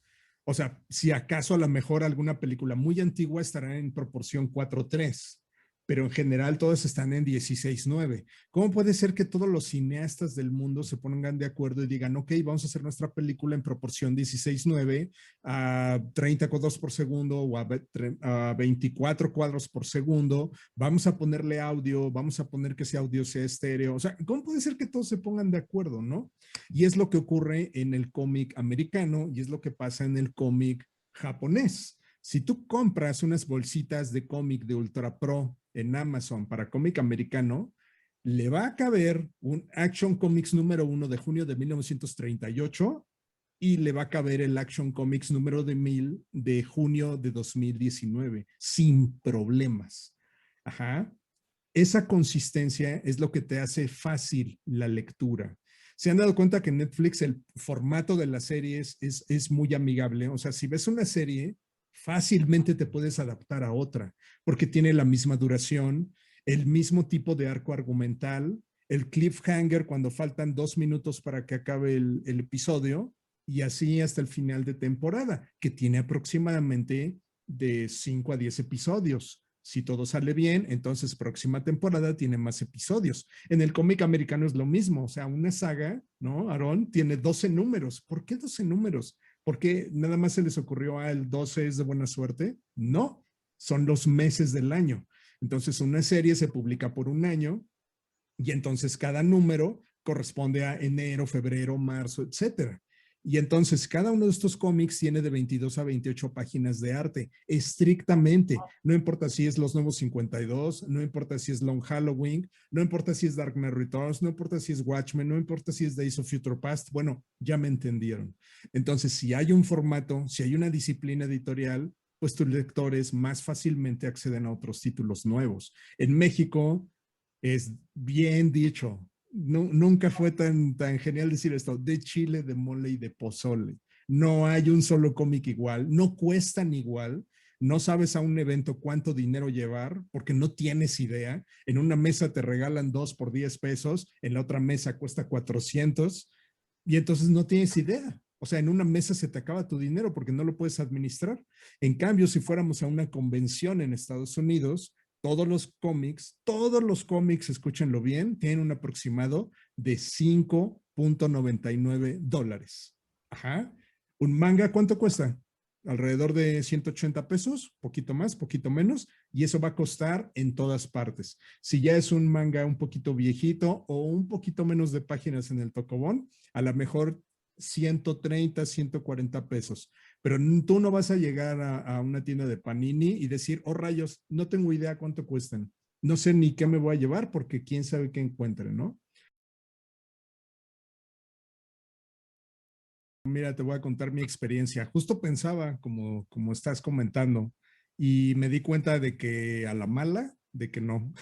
O sea, si acaso a lo mejor alguna película muy antigua estará en proporción 4:3, pero en general todas están en 16:9. ¿Cómo puede ser que todos los cineastas del mundo se pongan de acuerdo y digan, ok, vamos a hacer nuestra película en proporción 16:9 a 30 cuadros por segundo o a 24 cuadros por segundo? Vamos a ponerle audio, vamos a poner que ese audio sea estéreo. O sea, ¿cómo puede ser que todos se pongan de acuerdo, no? Y es lo que ocurre en el cómic americano y es lo que pasa en el cómic japonés. Si tú compras unas bolsitas de cómic de Ultra Pro en Amazon para cómic americano, le va a caber un Action Comics número 1 de junio de 1938 y le va a caber el Action Comics número de 1000 de junio de 2019, sin problemas. Ajá. Esa consistencia es lo que te hace fácil la lectura. Se han dado cuenta que en Netflix el formato de las series es muy amigable. O sea, si ves una serie, fácilmente te puedes adaptar a otra, porque tiene la misma duración, el mismo tipo de arco argumental, el cliffhanger cuando faltan 2 minutos para que acabe el episodio, y así hasta el final de temporada, que tiene aproximadamente de 5 a 10 episodios. Si todo sale bien, entonces próxima temporada tiene más episodios. En el cómic americano es lo mismo, o sea, una saga, ¿no? Aarón tiene 12 números. ¿Por qué 12 números? ¿Por qué nada más se les ocurrió el 12 es de buena suerte? No, son los meses del año. Entonces una serie se publica por un año y entonces cada número corresponde a enero, febrero, marzo, etcétera. Y entonces cada uno de estos cómics tiene de 22 a 28 páginas de arte, estrictamente. No importa si es Los Nuevos 52, no importa si es Long Halloween, no importa si es Dark Knight Returns, no importa si es Watchmen, no importa si es Days of Future Past. Bueno, ya me entendieron. Entonces, si hay un formato, si hay una disciplina editorial, pues tus lectores más fácilmente acceden a otros títulos nuevos. En México, es bien dicho. No, nunca fue tan genial decir esto, de chile, de mole y de pozole. No hay un solo cómic igual, no cuestan igual. no sabes a un evento cuánto dinero llevar porque no tienes idea. En una mesa te regalan 2 por 10 pesos, en la otra mesa cuesta 400 y entonces no tienes idea. O sea, en una mesa se te acaba tu dinero porque no lo puedes administrar. En cambio, si fuéramos a una convención en Estados Unidos, todos los cómics, escúchenlo bien, tienen un aproximado de $5.99. Ajá. Un manga, ¿cuánto cuesta? Alrededor de 180 pesos, poquito más, poquito menos, y eso va a costar en todas partes. Si ya es un manga un poquito viejito o un poquito menos de páginas en el tocobón, a lo mejor 130, 140 pesos. Pero tú no vas a llegar a una tienda de Panini y decir, oh rayos, no tengo idea cuánto cuestan. No sé ni qué me voy a llevar porque quién sabe qué encuentre, ¿no? Mira, te voy a contar mi experiencia. Justo pensaba, como estás comentando, y me di cuenta de que a la mala, de que no.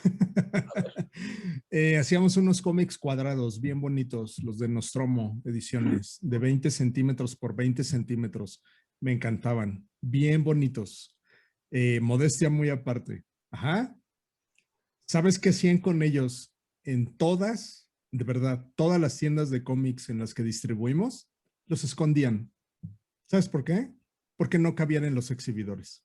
Hacíamos unos cómics cuadrados bien bonitos, los de Nostromo ediciones, de 20 centímetros por 20 centímetros. Me encantaban, bien bonitos. Modestia muy aparte. Ajá. ¿Sabes qué hacían con ellos en todas, de verdad, todas las tiendas de cómics en las que distribuimos? Los escondían. ¿Sabes por qué? Porque no cabían en los exhibidores.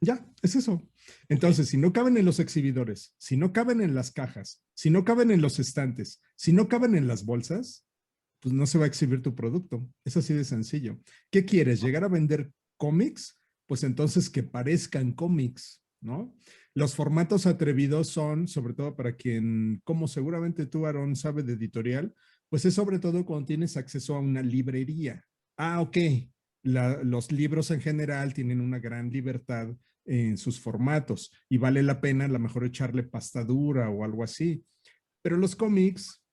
Ya, es eso. Ok. Entonces, si no caben en los exhibidores, si no caben en las cajas, si no caben en los estantes, si no caben en las bolsas, pues no se va a exhibir tu producto. Es así de sencillo. ¿Qué quieres? ¿Llegar a vender cómics? Pues entonces que parezcan cómics, ¿no? Los formatos atrevidos son, sobre todo para quien, como seguramente tú, Aaron, sabe de editorial, pues es sobre todo cuando tienes acceso a una librería. Ah, ok. Los libros en general tienen una gran libertad en sus formatos y vale la pena a lo mejor echarle pasta dura o algo así. Pero los cómics,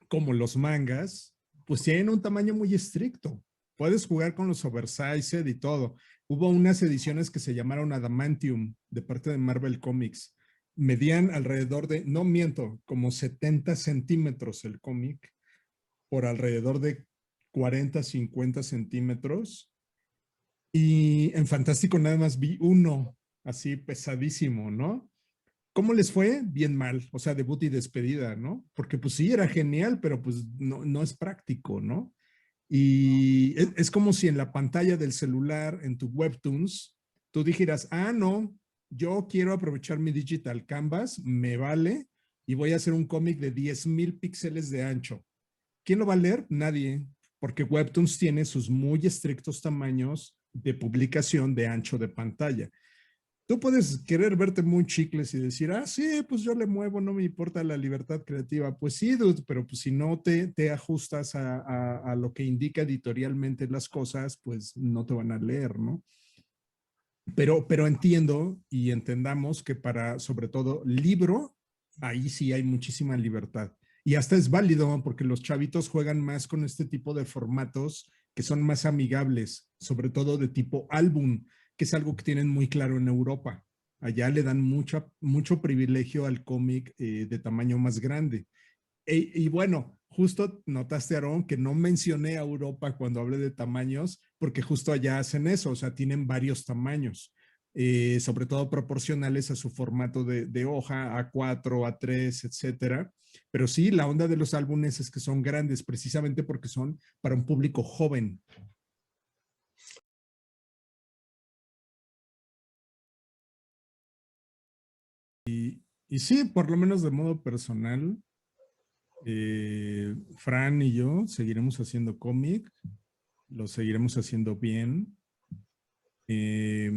como los mangas, pues tienen un tamaño muy estricto. Puedes jugar con los oversized y todo. Hubo unas ediciones que se llamaron Adamantium de parte de Marvel Comics. Medían alrededor de, no miento, como 70 centímetros el cómic por alrededor de 40, 50 centímetros. Y en Fantástico nada más vi uno, así pesadísimo, ¿no? ¿Cómo les fue? Bien mal, o sea, debut y despedida, ¿no? Porque pues sí, era genial, pero pues no es práctico, ¿no? Y es como si en la pantalla del celular, en tu Webtoons, tú dijeras, ah, no, yo quiero aprovechar mi Digital Canvas, me vale, y voy a hacer un cómic de 10,000 píxeles de ancho. ¿Quién lo va a leer? Nadie, porque Webtoons tiene sus muy estrictos tamaños de publicación de ancho de pantalla. Tú puedes querer verte muy chicles y decir, ah, sí, pues yo le muevo, no me importa la libertad creativa. Pues sí, dude, pero pues si no te ajustas a lo que indica editorialmente las cosas, pues no te van a leer, ¿no? Pero entiendo y entendamos que para, sobre todo, libro, ahí sí hay muchísima libertad. Y hasta es válido porque los chavitos juegan más con este tipo de formatos que son más amigables, sobre todo de tipo álbum, que es algo que tienen muy claro en Europa. Allá le dan mucho privilegio al cómic de tamaño más grande. Y bueno, justo notaste, Aarón, que no mencioné a Europa cuando hablé de tamaños, porque justo allá hacen eso, o sea, tienen varios tamaños, sobre todo proporcionales a su formato de hoja, A4, A3, etcétera. Pero sí, la onda de los álbumes es que son grandes, precisamente porque son para un público joven. Y sí, por lo menos de modo personal, Fran y yo seguiremos haciendo cómic, lo seguiremos haciendo bien. Eh,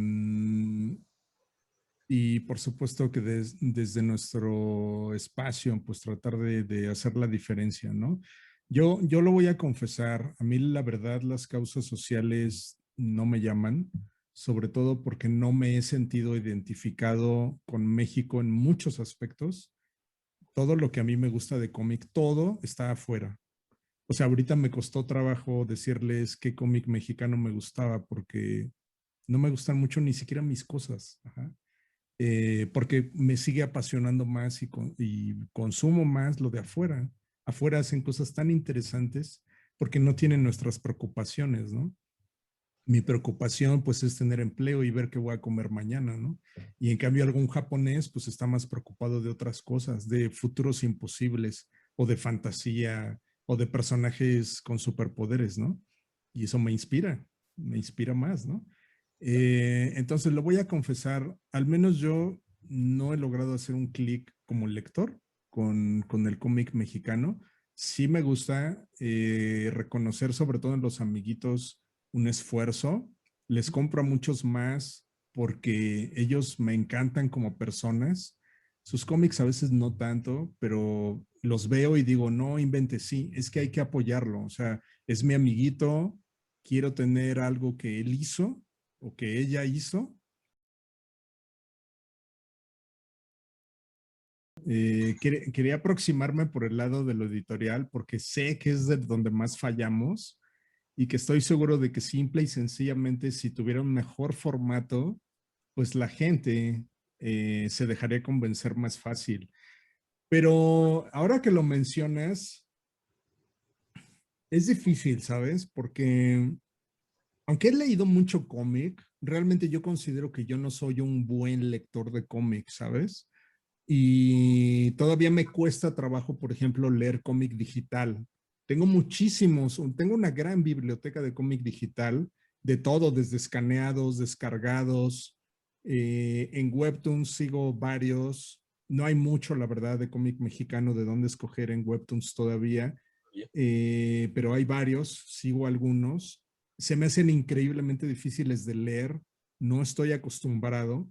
y por supuesto que desde nuestro espacio, pues tratar de hacer la diferencia, ¿no? Yo lo voy a confesar, a mí la verdad las causas sociales no me llaman, sobre todo porque no me he sentido identificado con México en muchos aspectos. Todo lo que a mí me gusta de cómic, todo está afuera. O sea, ahorita me costó trabajo decirles qué cómic mexicano me gustaba porque no me gustan mucho ni siquiera mis cosas. Ajá. Porque me sigue apasionando más y consumo más lo de afuera. Afuera hacen cosas tan interesantes porque no tienen nuestras preocupaciones, ¿no? Mi preocupación pues es tener empleo y ver qué voy a comer mañana, ¿no? Y en cambio algún japonés pues está más preocupado de otras cosas, de futuros imposibles o de fantasía o de personajes con superpoderes, ¿no? Y eso me inspira más, ¿no? Entonces lo voy a confesar, al menos yo no he logrado hacer un clic como lector con el cómic mexicano. Sí me gusta reconocer, sobre todo en los amiguitos, un esfuerzo. Les compro a muchos más porque ellos me encantan como personas. Sus cómics a veces no tanto, pero los veo y digo, no inventes, sí, es que hay que apoyarlo. O sea, es mi amiguito, quiero tener algo que él hizo o que ella hizo. Quería aproximarme por el lado de lo editorial porque sé que es de donde más fallamos y que estoy seguro de que simple y sencillamente si tuviera un mejor formato, pues la gente se dejaría convencer más fácil. Pero ahora que lo mencionas, es difícil, ¿sabes? Porque aunque he leído mucho cómic, realmente yo considero que yo no soy un buen lector de cómics, ¿sabes? Y todavía me cuesta trabajo, por ejemplo, leer cómic digital. Tengo muchísimos, tengo una gran biblioteca de cómic digital, de todo, desde escaneados, descargados. En Webtoons sigo varios. No hay mucho, la verdad, de cómic mexicano de dónde escoger en Webtoons todavía, pero hay varios, sigo algunos. Se me hacen increíblemente difíciles de leer, no estoy acostumbrado.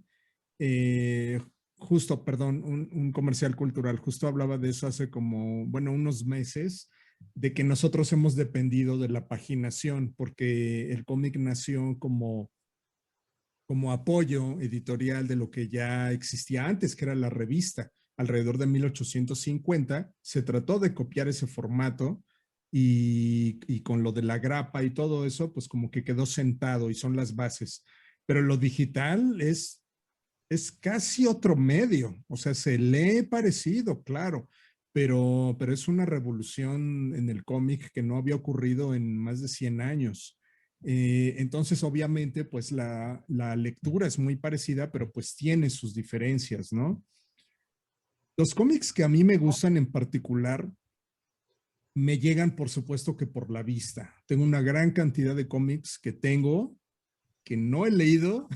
Justo, perdón, un comercial cultural, justo hablaba de eso hace como, bueno, unos meses, de que nosotros hemos dependido de la paginación, porque el cómic nació como apoyo editorial de lo que ya existía antes, que era la revista. Alrededor de 1850 se trató de copiar ese formato y con lo de la grapa y todo eso, pues como que quedó sentado y son las bases. Pero lo digital es casi otro medio, o sea, se lee parecido, claro, pero es una revolución en el cómic que no había ocurrido en más de 100 años. Entonces, obviamente, pues la lectura es muy parecida, pero pues tiene sus diferencias, ¿no? Los cómics que a mí me gustan en particular me llegan, por supuesto, que por la vista. Tengo una gran cantidad de cómics que no he leído,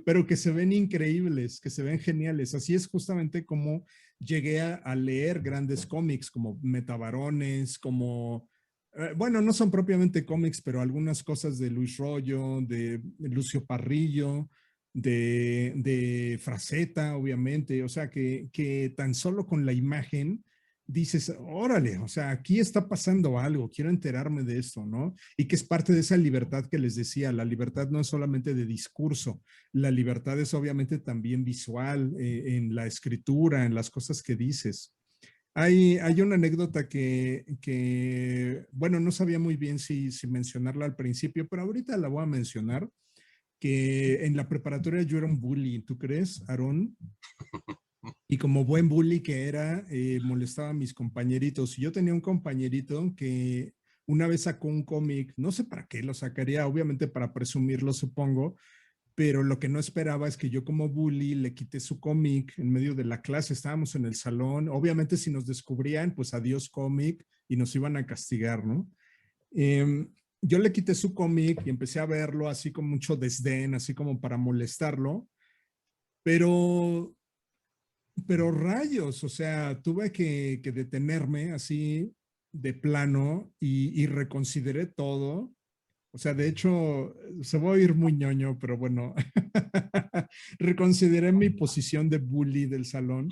pero que se ven increíbles, que se ven geniales. Así es justamente como llegué a leer grandes cómics como Metabarones, como, bueno, no son propiamente cómics, pero algunas cosas de Luis Rollo, de Lucio Parrillo, de Fraceta, obviamente. O sea, que tan solo con la imagen dices, órale, o sea, aquí está pasando algo, quiero enterarme de esto, ¿no? Y que es parte de esa libertad que les decía, la libertad no es solamente de discurso, la libertad es obviamente también visual, en la escritura, en las cosas que dices. Hay una anécdota bueno, no sabía muy bien si mencionarla al principio, pero ahorita la voy a mencionar, que en la preparatoria yo era un bully, ¿tú crees, Aarón? Y como buen bully que era, molestaba a mis compañeritos. Y yo tenía un compañerito que una vez sacó un cómic, no sé para qué lo sacaría, obviamente para presumirlo, supongo, pero lo que no esperaba es que yo como bully le quité su cómic en medio de la clase, estábamos en el salón, obviamente si nos descubrían, pues adiós cómic y nos iban a castigar, ¿no? Yo le quité su cómic y empecé a verlo así con mucho desdén, así como para molestarlo, pero rayos, o sea, tuve que detenerme así de plano y reconsideré todo. O sea, de hecho, se va a oír muy ñoño, pero bueno, reconsideré mi posición de bully del salón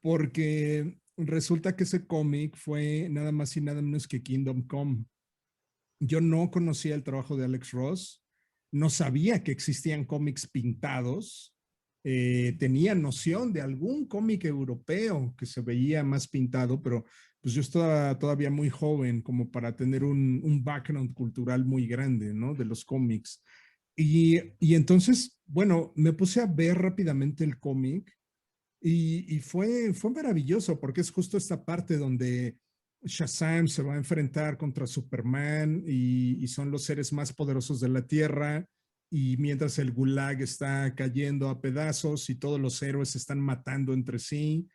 porque resulta que ese cómic fue nada más y nada menos que Kingdom Come. Yo no conocía el trabajo de Alex Ross, no sabía que existían cómics pintados, tenía noción de algún cómic europeo que se veía más pintado, pero pues yo estaba todavía muy joven como para tener un background cultural muy grande, ¿no? De los cómics. Y entonces, bueno, me puse a ver rápidamente el cómic y fue maravilloso porque es justo esta parte donde Shazam se va a enfrentar contra Superman y son los seres más poderosos de la Tierra. Y mientras el Gulag está cayendo a pedazos y todos los héroes se están matando entre sí,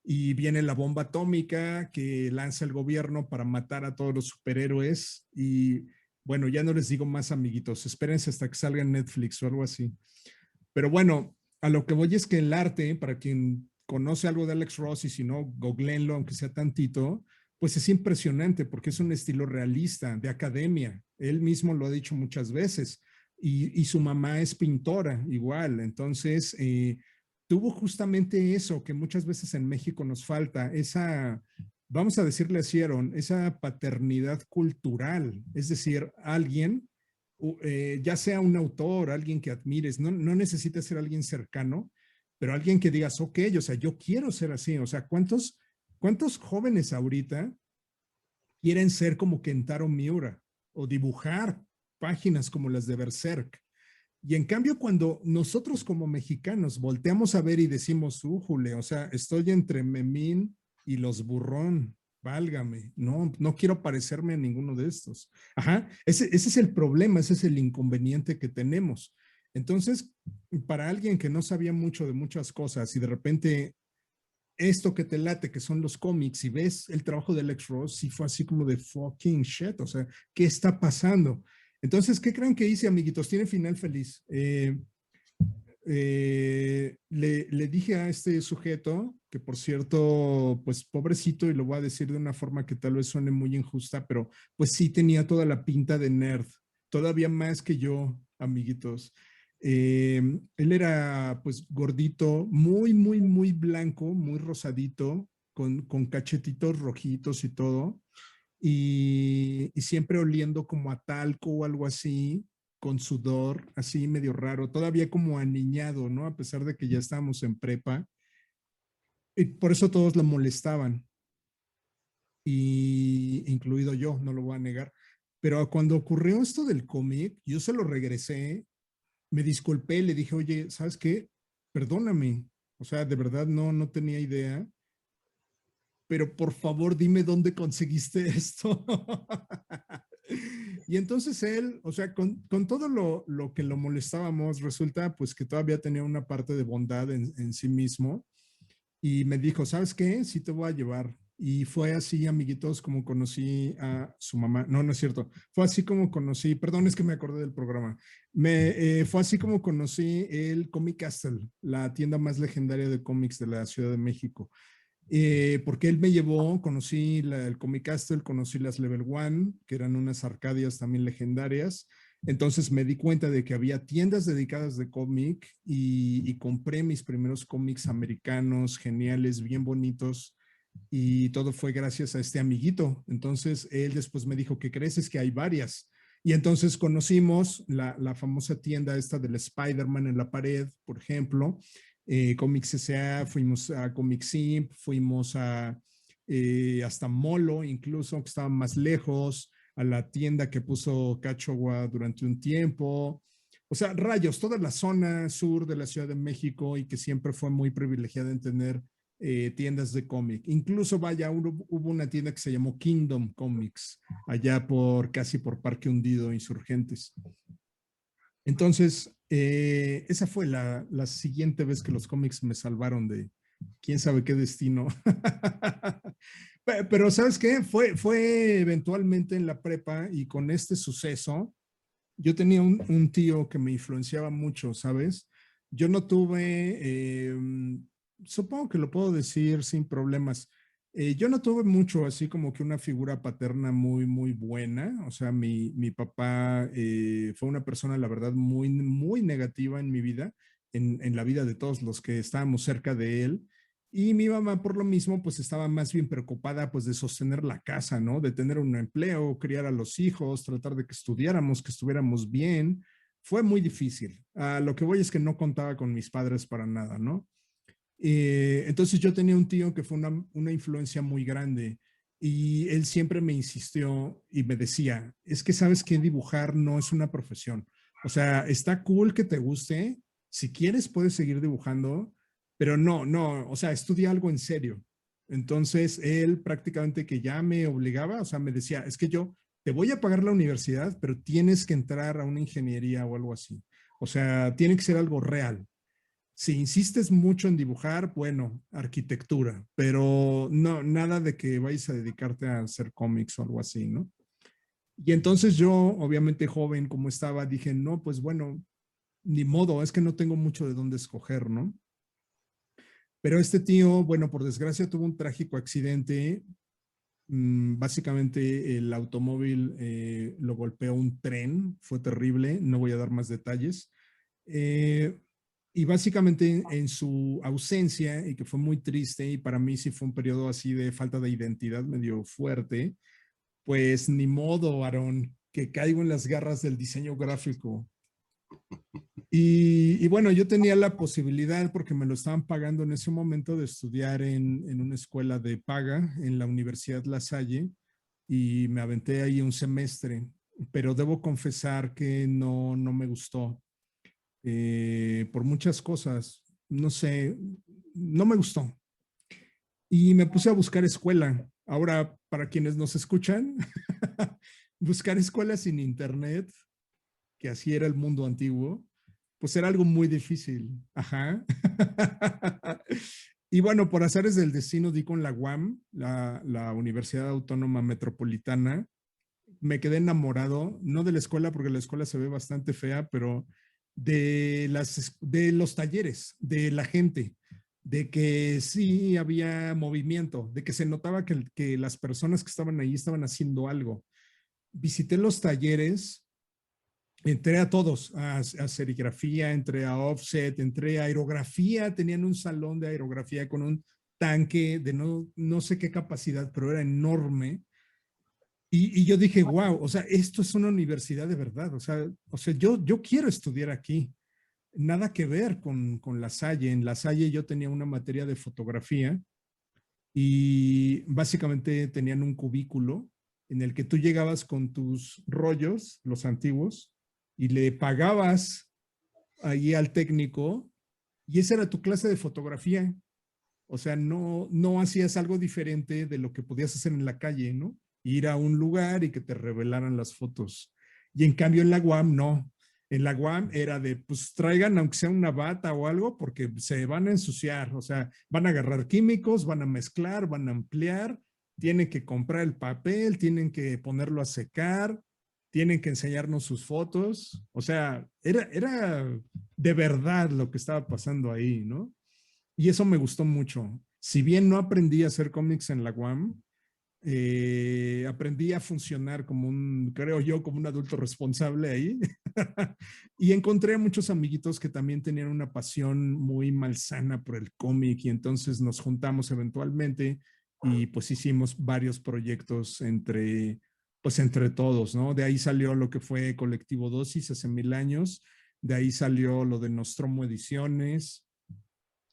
y viene la bomba atómica que lanza el gobierno para matar a todos los superhéroes. Y bueno, ya no les digo más, amiguitos, espérense hasta que salga en Netflix o algo así. Pero bueno, a lo que voy es que el arte, para quien conoce algo de Alex Ross y si no, googleenlo, aunque sea tantito, pues es impresionante porque es un estilo realista, de academia. Él mismo lo ha dicho muchas veces. Y su mamá es pintora igual. Entonces, tuvo justamente eso que muchas veces en México nos falta, esa, vamos a decirle así, Aaron, esa paternidad cultural. Es decir, alguien ya sea un autor, alguien que admires, no necesita ser alguien cercano, pero alguien que digas, ok, o sea, yo quiero ser así. O sea, ¿cuántos jóvenes ahorita quieren ser como Kentaro Miura o dibujar páginas como las de Berserk? Y en cambio, cuando nosotros como mexicanos volteamos a ver y decimos, Jule, o sea, estoy entre Memín y los Burrón, válgame, no quiero parecerme a ninguno de estos. Ajá, ese es el problema, ese es el inconveniente que tenemos. Entonces, para alguien que no sabía mucho de muchas cosas y de repente esto que te late, que son los cómics, y ves el trabajo de Alex Ross, sí fue así como de fucking shit, o sea, ¿qué está pasando? Entonces, ¿qué creen que hice, amiguitos? Tiene final feliz. Le dije a este sujeto, que por cierto, pues pobrecito, y lo voy a decir de una forma que tal vez suene muy injusta, pero pues sí tenía toda la pinta de nerd, todavía más que yo, amiguitos. Él era pues gordito, muy blanco, muy rosadito, con cachetitos rojitos y todo, y siempre oliendo como a talco o algo así, con sudor, así medio raro, todavía como aniñado, ¿no? A pesar de que ya estábamos en prepa. Y por eso todos lo molestaban, y incluido yo, no lo voy a negar. Pero cuando ocurrió esto del cómic, yo se lo regresé, me disculpé, le dije, oye, ¿sabes qué? Perdóname. O sea, de verdad no tenía idea, pero por favor dime dónde conseguiste esto. Y entonces él, o sea, con todo lo que lo molestábamos, resulta pues que todavía tenía una parte de bondad en sí mismo y me dijo, ¿sabes qué? Sí te voy a llevar. Y fue así, amiguitos, como conocí a su mamá. No, no es cierto. Fue así como conocí, perdón, es que me acordé del programa. Fue así como conocí el Comic Castle, la tienda más legendaria de cómics de la Ciudad de México. Porque él me llevó, conocí el Comic Castle, conocí las Level One, que eran unas arcadias también legendarias. Entonces me di cuenta de que había tiendas dedicadas de cómic y compré mis primeros cómics americanos, geniales, bien bonitos, y todo fue gracias a este amiguito. Entonces él después me dijo, ¿qué crees? Es que hay varias. Y entonces conocimos la famosa tienda esta del Spider-Man en la pared, por ejemplo, Comics S.A., fuimos a Comics Imp, fuimos a hasta Molo, incluso, que estaba más lejos, a la tienda que puso Cachagua durante un tiempo. O sea, rayos, toda la zona sur de la Ciudad de México y que siempre fue muy privilegiada en tener tiendas de cómic. Incluso, vaya, hubo una tienda que se llamó Kingdom Comics, allá casi por Parque Hundido, Insurgentes. Entonces, esa fue la siguiente vez que los cómics me salvaron de quién sabe qué destino. Pero, ¿sabes qué? Fue eventualmente en la prepa y con este suceso, yo tenía un tío que me influenciaba mucho, ¿sabes? Yo no tuve, supongo que lo puedo decir sin problemas. Yo no tuve mucho así como que una figura paterna muy buena. O sea, mi papá fue una persona, la verdad, muy negativa en mi vida, en la vida de todos los que estábamos cerca de él. Y mi mamá, por lo mismo, pues estaba más bien preocupada, pues, de sostener la casa, ¿no? De tener un empleo, criar a los hijos, tratar de que estudiáramos, que estuviéramos bien. Fue muy difícil. Lo que voy es que no contaba con mis padres para nada, ¿no? Entonces yo tenía un tío que fue una influencia muy grande y él siempre me insistió y me decía, es que sabes que dibujar no es una profesión. O sea, está cool que te guste, si quieres puedes seguir dibujando, pero no, o sea, estudia algo en serio. Entonces, él prácticamente que ya me obligaba, o sea, me decía, es que yo te voy a pagar la universidad, pero tienes que entrar a una ingeniería o algo así. O sea, tiene que ser algo real. Si insistes mucho en dibujar, bueno, arquitectura, pero no, nada de que vayas a dedicarte a hacer cómics o algo así, ¿no? Y entonces yo, obviamente joven como estaba, dije, no, pues bueno, ni modo, es que no tengo mucho de dónde escoger, ¿no? Pero este tío, bueno, por desgracia tuvo un trágico accidente. Básicamente el automóvil lo golpeó un tren, fue terrible, no voy a dar más detalles. Eh, y básicamente en su ausencia, y que fue muy triste, y para mí sí fue un periodo así de falta de identidad medio fuerte, pues ni modo, Aaron, que caigo en las garras del diseño gráfico. Y bueno, yo tenía la posibilidad, porque me lo estaban pagando en ese momento, de estudiar en una escuela de paga en la Universidad La Salle, y me aventé ahí un semestre, pero debo confesar que no, no me gustó por muchas cosas. No sé, no me gustó. Y me puse a buscar escuela. Ahora, para quienes nos escuchan, buscar escuelas sin internet, que así era el mundo antiguo, pues era algo muy difícil. Ajá. Y bueno, por azares del destino di con la UAM, la Universidad Autónoma Metropolitana. Me quedé enamorado, no de la escuela, porque la escuela se ve bastante fea, pero de los talleres, de la gente, de que sí había movimiento, de que se notaba que las personas que estaban ahí estaban haciendo algo. Visité los talleres, entré a todos, a serigrafía, entré a offset, entré a aerografía, tenían un salón de aerografía con un tanque de no, no sé qué capacidad, pero era enorme. Y yo dije, wow, o sea, esto es una universidad de verdad, o sea yo quiero estudiar aquí. Nada que ver con La Salle. En La Salle yo tenía una materia de fotografía y básicamente tenían un cubículo en el que tú llegabas con tus rollos, los antiguos, y le pagabas ahí al técnico, y esa era tu clase de fotografía. O sea, no, no hacías algo diferente de lo que podías hacer en la calle, ¿no? Ir a un lugar y que te revelaran las fotos. Y en cambio en la UAM no. En la UAM era de, pues traigan aunque sea una bata o algo, porque se van a ensuciar. O sea, van a agarrar químicos, van a mezclar, van a ampliar, tienen que comprar el papel, tienen que ponerlo a secar, tienen que enseñarnos sus fotos. O sea, era de verdad lo que estaba pasando ahí, ¿no? Y eso me gustó mucho. Si bien no aprendí a hacer cómics en la UAM, aprendí a funcionar como creo yo, como un adulto responsable ahí. Y encontré a muchos amiguitos que también tenían una pasión muy malsana por el cómic, y entonces nos juntamos eventualmente y pues hicimos varios proyectos pues entre todos, ¿no? De ahí salió lo que fue Colectivo Dosis hace 1000 años, de ahí salió lo de Nostromo Ediciones,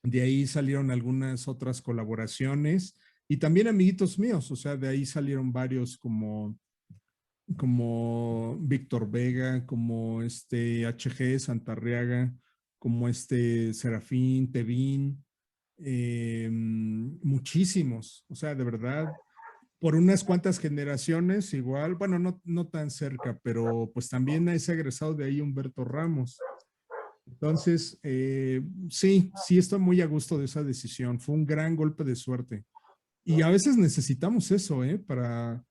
de ahí salieron algunas otras colaboraciones y también amiguitos míos, o sea, de ahí salieron varios como Víctor Vega, como este HG Santarriaga, como este Serafín, Tevin, muchísimos, o sea, de verdad, por unas cuantas generaciones igual, bueno, no, no tan cerca, pero pues también es egresado de ahí Humberto Ramos. Entonces, sí, sí estoy muy a gusto de esa decisión. Fue un gran golpe de suerte. Y a veces necesitamos eso, ¿eh? Para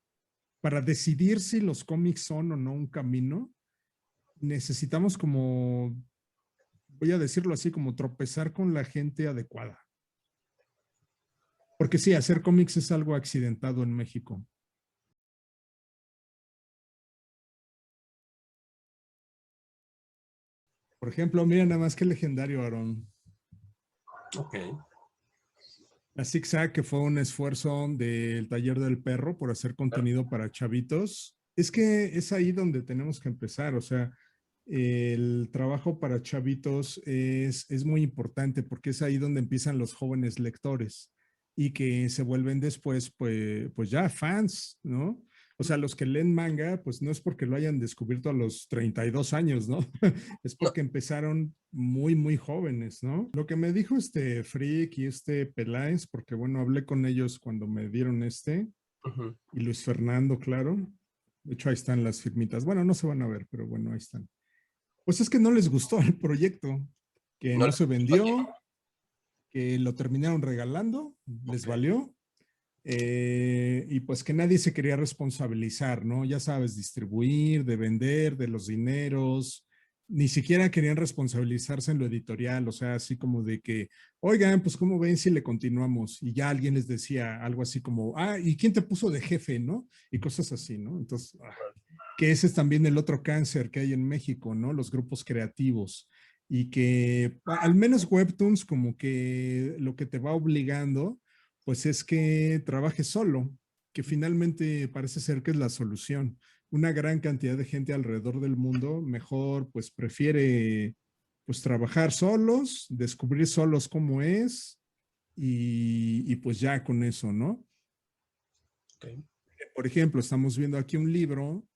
decidir si los cómics son o no un camino, necesitamos como, voy a decirlo así, como tropezar con la gente adecuada. Porque sí, hacer cómics es algo accidentado en México. Por ejemplo, mira nada más que legendario, Aaron. Ok. La ZigZag, que fue un esfuerzo del Taller del Perro por hacer contenido para chavitos. Es que es ahí donde tenemos que empezar, o sea, el trabajo para chavitos es muy importante, porque es ahí donde empiezan los jóvenes lectores y que se vuelven después, pues ya fans, ¿no? O sea, los que leen manga, pues no es porque lo hayan descubierto a los 32 años, ¿no? Es No. porque empezaron muy, muy jóvenes, ¿no? Lo que me dijo este Freak y este Peláez, porque bueno, hablé con ellos cuando me dieron Ujú. y Luis Fernando, claro. De hecho, ahí están las firmitas. Bueno, no se van a ver, pero bueno, ahí están. Pues es que no les gustó el proyecto, que ¿No no les se gustó a quién? vendió, que lo terminaron regalando, les Ok. valió, y pues que nadie se quería responsabilizar, ¿no? Ya sabes, distribuir, de vender, de los dineros, ni siquiera querían responsabilizarse en lo editorial, o sea, así como de que, oigan, pues ¿cómo ven si le continuamos? Y ya alguien les decía algo así como, ah, ¿y quién te puso de jefe, no? Y cosas así, ¿no? Entonces, que ese es también el otro cáncer que hay en México, ¿no? Los grupos creativos. Y que al menos Webtoons como que lo que te va obligando, pues es que trabajes solo, que finalmente parece ser que es la solución. Una gran cantidad de gente alrededor del mundo mejor pues prefiere pues trabajar solos, descubrir solos cómo es y pues ya con eso, ¿no? Ok. Por ejemplo, estamos viendo aquí un libro,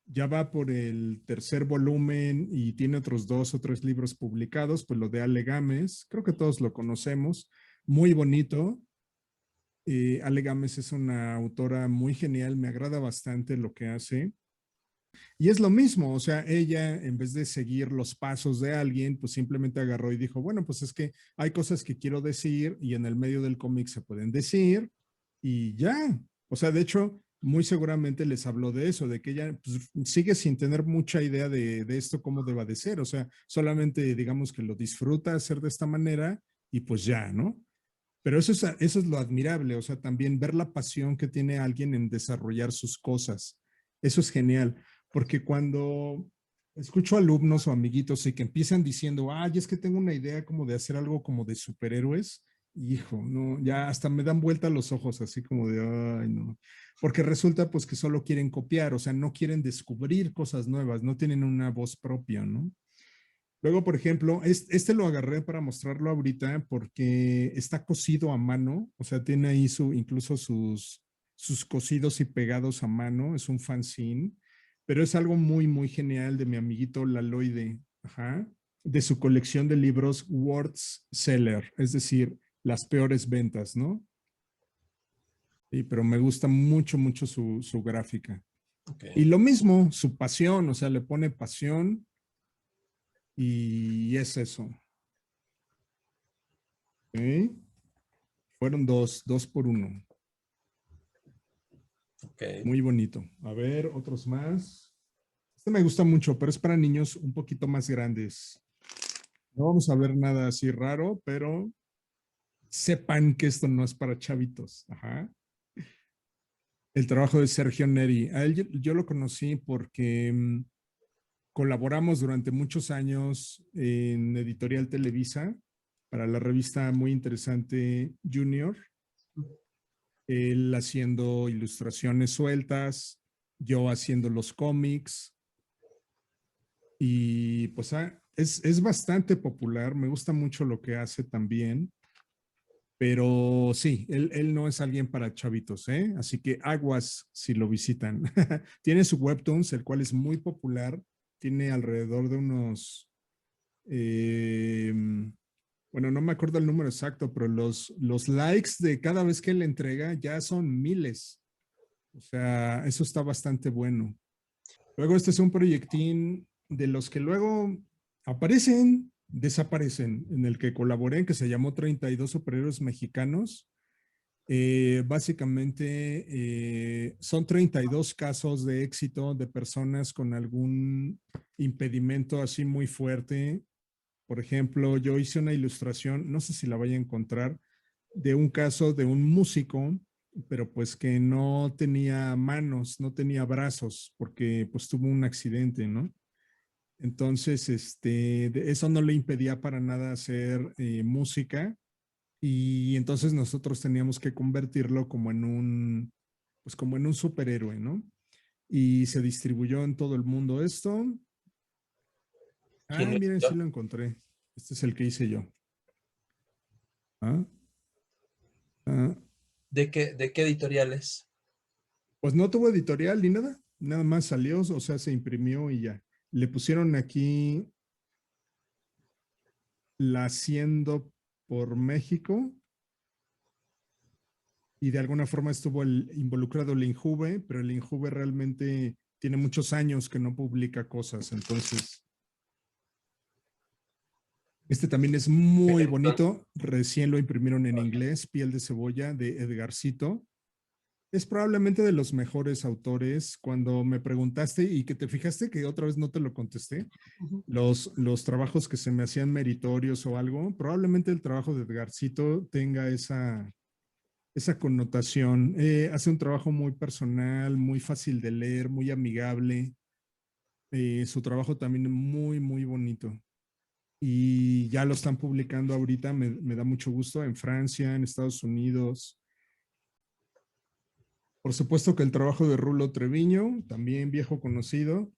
ya va por el tercer volumen y tiene otros 2 o 3 libros publicados, pues lo de Ale Gámez, creo que todos lo conocemos, muy bonito. Ale Gámez es una autora muy genial, me agrada bastante lo que hace. Y es lo mismo, o sea, ella en vez de seguir los pasos de alguien, pues simplemente agarró y dijo, bueno, pues es que hay cosas que quiero decir y en el medio del cómic se pueden decir y ya. O sea, de hecho, muy seguramente les habló de eso, de que ella pues, sigue sin tener mucha idea de esto, cómo deba de ser. O sea, solamente digamos que lo disfruta hacer de esta manera y pues ya, ¿no? Pero eso es lo admirable, o sea, también ver la pasión que tiene alguien en desarrollar sus cosas. Eso es genial, porque cuando escucho alumnos o amiguitos y que empiezan diciendo, ay, es que tengo una idea como de hacer algo como de superhéroes, hijo, no, ya hasta me dan vuelta los ojos, así como de, ay, no. Porque resulta pues que solo quieren copiar, o sea, no quieren descubrir cosas nuevas, no tienen una voz propia, ¿no? Luego, por ejemplo, este lo agarré para mostrarlo ahorita porque está cosido a mano, o sea, tiene ahí incluso sus cosidos y pegados a mano, es un fanzine, pero es algo muy, muy genial de mi amiguito Laloide, ajá, de su colección de libros Worst Seller, es decir, las peores ventas, ¿no? Sí, pero me gusta mucho, mucho su gráfica. Ok. Y lo mismo, su pasión, o sea, le pone pasión y es eso. ¿Ok? Fueron dos por uno. Ok. Muy bonito. A ver, otros más. Este me gusta mucho, pero es para niños un poquito más grandes. No vamos a ver nada así raro, pero sepan que esto no es para chavitos. Ajá. El trabajo de Sergio Neri. A él yo lo conocí porque colaboramos durante muchos años en Editorial Televisa para la revista muy interesante Junior. Él haciendo ilustraciones sueltas, yo haciendo los cómics y pues es bastante popular, me gusta mucho lo que hace también, pero sí, él no es alguien para chavitos, ¿eh? Así que aguas si lo visitan. Tiene su webtoons, el cual es muy popular, tiene alrededor de unos, eh, bueno, no me acuerdo el número exacto, pero los likes de cada vez que él entrega ya son miles. O sea, eso está bastante bueno. Luego este es un proyectín de los que luego aparecen, desaparecen, en el que colaboré, que se llamó 32 superhéroes mexicanos. Básicamente son 32 casos de éxito de personas con algún impedimento así muy fuerte. Por ejemplo, yo hice una ilustración, no sé si la vaya a encontrar, de un caso de un músico, pero pues que no tenía manos, no tenía brazos, porque pues tuvo un accidente, ¿no? Entonces, eso no le impedía para nada hacer música y entonces nosotros teníamos que convertirlo como en pues como en un superhéroe, ¿no? Y se distribuyó en todo el mundo esto. ¿Quién Ah, lo miren, sí hizo? lo encontré. Este es el que hice yo. Ah, ah, De qué editoriales? Pues no tuvo editorial ni nada, nada más salió, o sea, se imprimió y ya. Le pusieron aquí la Haciendo por México y de alguna forma estuvo involucrado el Injuve, pero el Injuve realmente tiene muchos años que no publica cosas, entonces este también es muy bonito, recién lo imprimieron en inglés, Piel de Cebolla de Edgarcito. Es probablemente de los mejores autores. Cuando me preguntaste y que te fijaste que otra vez no te lo contesté, los trabajos que se me hacían meritorios o algo, probablemente el trabajo de Edgarcito tenga esa connotación. Hace un trabajo muy personal, muy fácil de leer, muy amigable. Su trabajo también muy, muy bonito. Y ya lo están publicando ahorita, me da mucho gusto, en Francia, en Estados Unidos. Por supuesto que el trabajo de Rulo Treviño, también viejo conocido,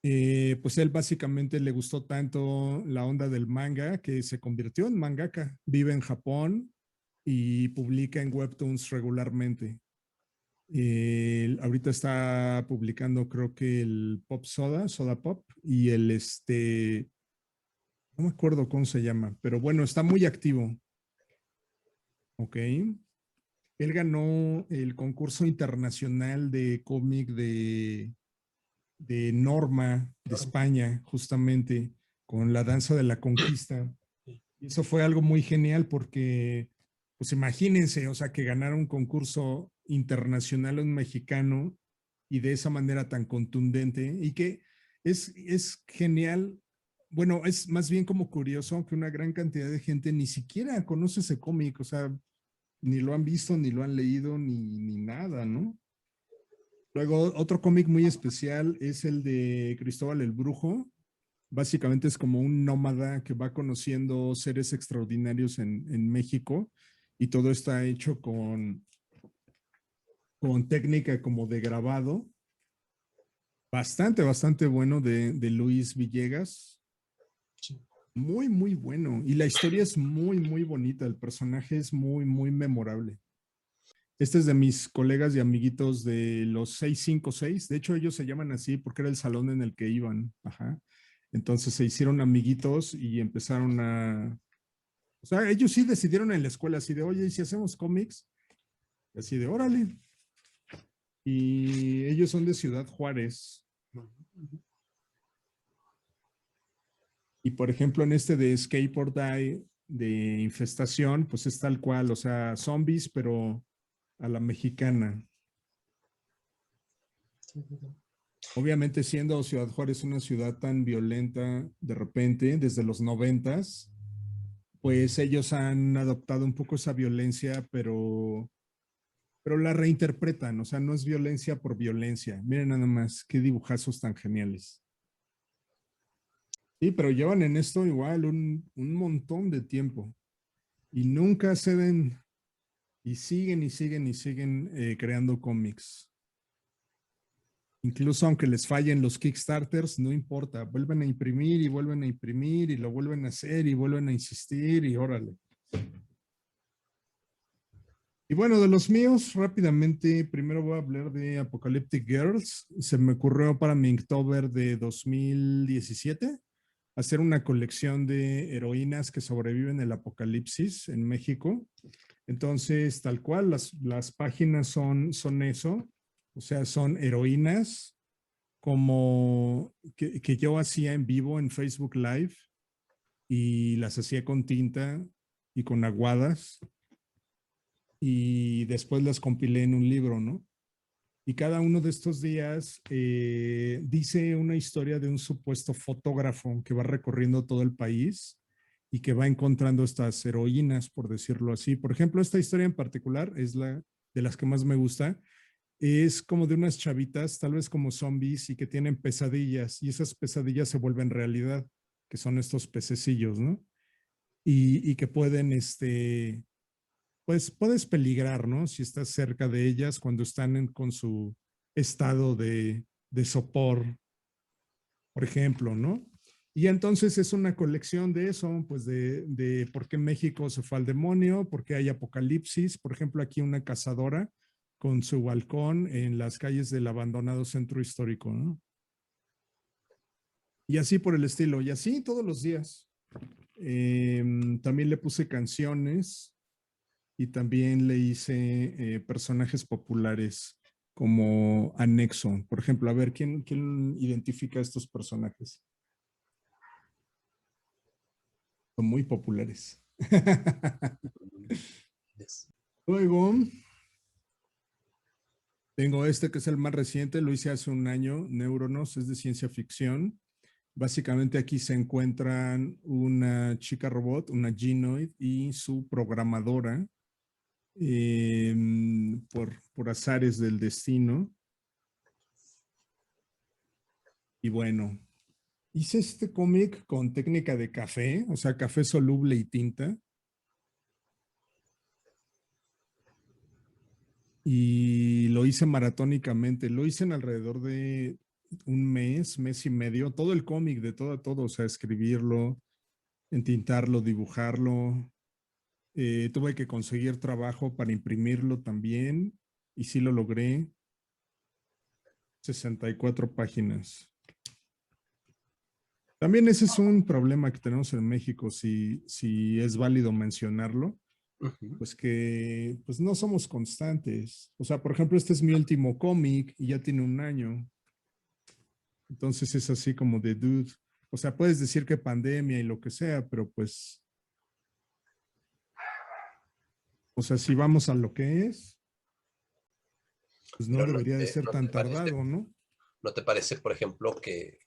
pues él básicamente le gustó tanto la onda del manga que se convirtió en mangaka. Vive en Japón y publica en Webtoons regularmente. Ahorita está publicando creo que el Pop Soda, Soda Pop y no me acuerdo cómo se llama, pero bueno, está muy activo. Ok. Él ganó el concurso internacional de cómic de Norma, de España, justamente, con la danza de la conquista. Y eso fue algo muy genial porque, pues imagínense, o sea, que ganara un concurso internacional un mexicano y de esa manera tan contundente y que es genial. Bueno, es más bien como curioso que una gran cantidad de gente ni siquiera conoce ese cómic, o sea, ni lo han visto, ni lo han leído, ni nada, ¿no? Luego, otro cómic muy especial es el de Cristóbal el Brujo. Básicamente es como un nómada que va conociendo seres extraordinarios en México y todo está hecho con técnica como de grabado. Bastante, bastante bueno de Luis Villegas. Muy, muy bueno. Y la historia es muy, muy bonita. El personaje es muy, muy memorable. Este es de mis colegas y amiguitos de los 656. De hecho, ellos se llaman así porque era el salón en el que iban. Ajá. Entonces se hicieron amiguitos y empezaron a... O sea, ellos sí decidieron en la escuela así de, oye, ¿y si hacemos cómics? Y así de, órale. Y ellos son de Ciudad Juárez. Y por ejemplo, en este de Skateboard Die, de Infestación, pues es tal cual, o sea, zombies, pero a la mexicana. Obviamente siendo Ciudad Juárez una ciudad tan violenta de repente, desde los 90s, pues ellos han adoptado un poco esa violencia, pero la reinterpretan, o sea, no es violencia por violencia. Miren nada más, qué dibujazos tan geniales. Sí, pero llevan en esto igual un montón de tiempo y nunca ceden y siguen y siguen y siguen creando cómics. Incluso aunque les fallen los Kickstarters, no importa, vuelven a imprimir y vuelven a imprimir y lo vuelven a hacer y vuelven a insistir y órale. Y bueno, de los míos, rápidamente, primero voy a hablar de Apocalyptic Girls. Se me ocurrió para mi Inktober de 2017 hacer una colección de heroínas que sobreviven el apocalipsis en México. Entonces, tal cual, las páginas son eso, o sea, son heroínas como que yo hacía en vivo en Facebook Live y las hacía con tinta y con aguadas y después las compilé en un libro, ¿no? Y cada uno de estos días dice una historia de un supuesto fotógrafo que va recorriendo todo el país y que va encontrando estas heroínas, por decirlo así. Por ejemplo, esta historia en particular es la de las que más me gusta. Es como de unas chavitas, tal vez como zombies, y que tienen pesadillas, y esas pesadillas se vuelven realidad, que son estos pececillos, ¿no? Y que pueden, pues puedes peligrar, ¿no? Si estás cerca de ellas cuando están con su estado de sopor, por ejemplo, ¿no? Y entonces es una colección de eso, pues de por qué México se fue al demonio, por qué hay apocalipsis, por ejemplo, aquí una cazadora con su balcón en las calles del abandonado centro histórico, ¿no? Y así por el estilo, y así todos los días. También le puse canciones y también le hice personajes populares como anexo. Por ejemplo, a ver, ¿quién identifica a estos personajes? Son muy populares. Yes. Luego, tengo este que es el más reciente, lo hice hace un año, Neuronos, es de ciencia ficción. Básicamente aquí se encuentran una chica robot, una Genoid y su programadora por azares del destino. Y bueno, hice este cómic con técnica de café, o sea, café soluble y tinta. Y lo hice maratónicamente, lo hice en alrededor de un mes y medio, todo el cómic, de todo a todo, o sea, escribirlo, entintarlo, dibujarlo. Tuve que conseguir trabajo para imprimirlo también y sí lo logré. 64 páginas. También ese es un problema que tenemos en México, si es válido mencionarlo, Ujú. pues que pues no somos constantes. O sea, por ejemplo, este es mi último cómic y ya tiene un año. Entonces es así como de dude. O sea, puedes decir que pandemia y lo que sea, pero pues, o sea, si vamos a lo que es, pues no Pero debería de ser tan tardado, ¿no? no te parece, por ejemplo, que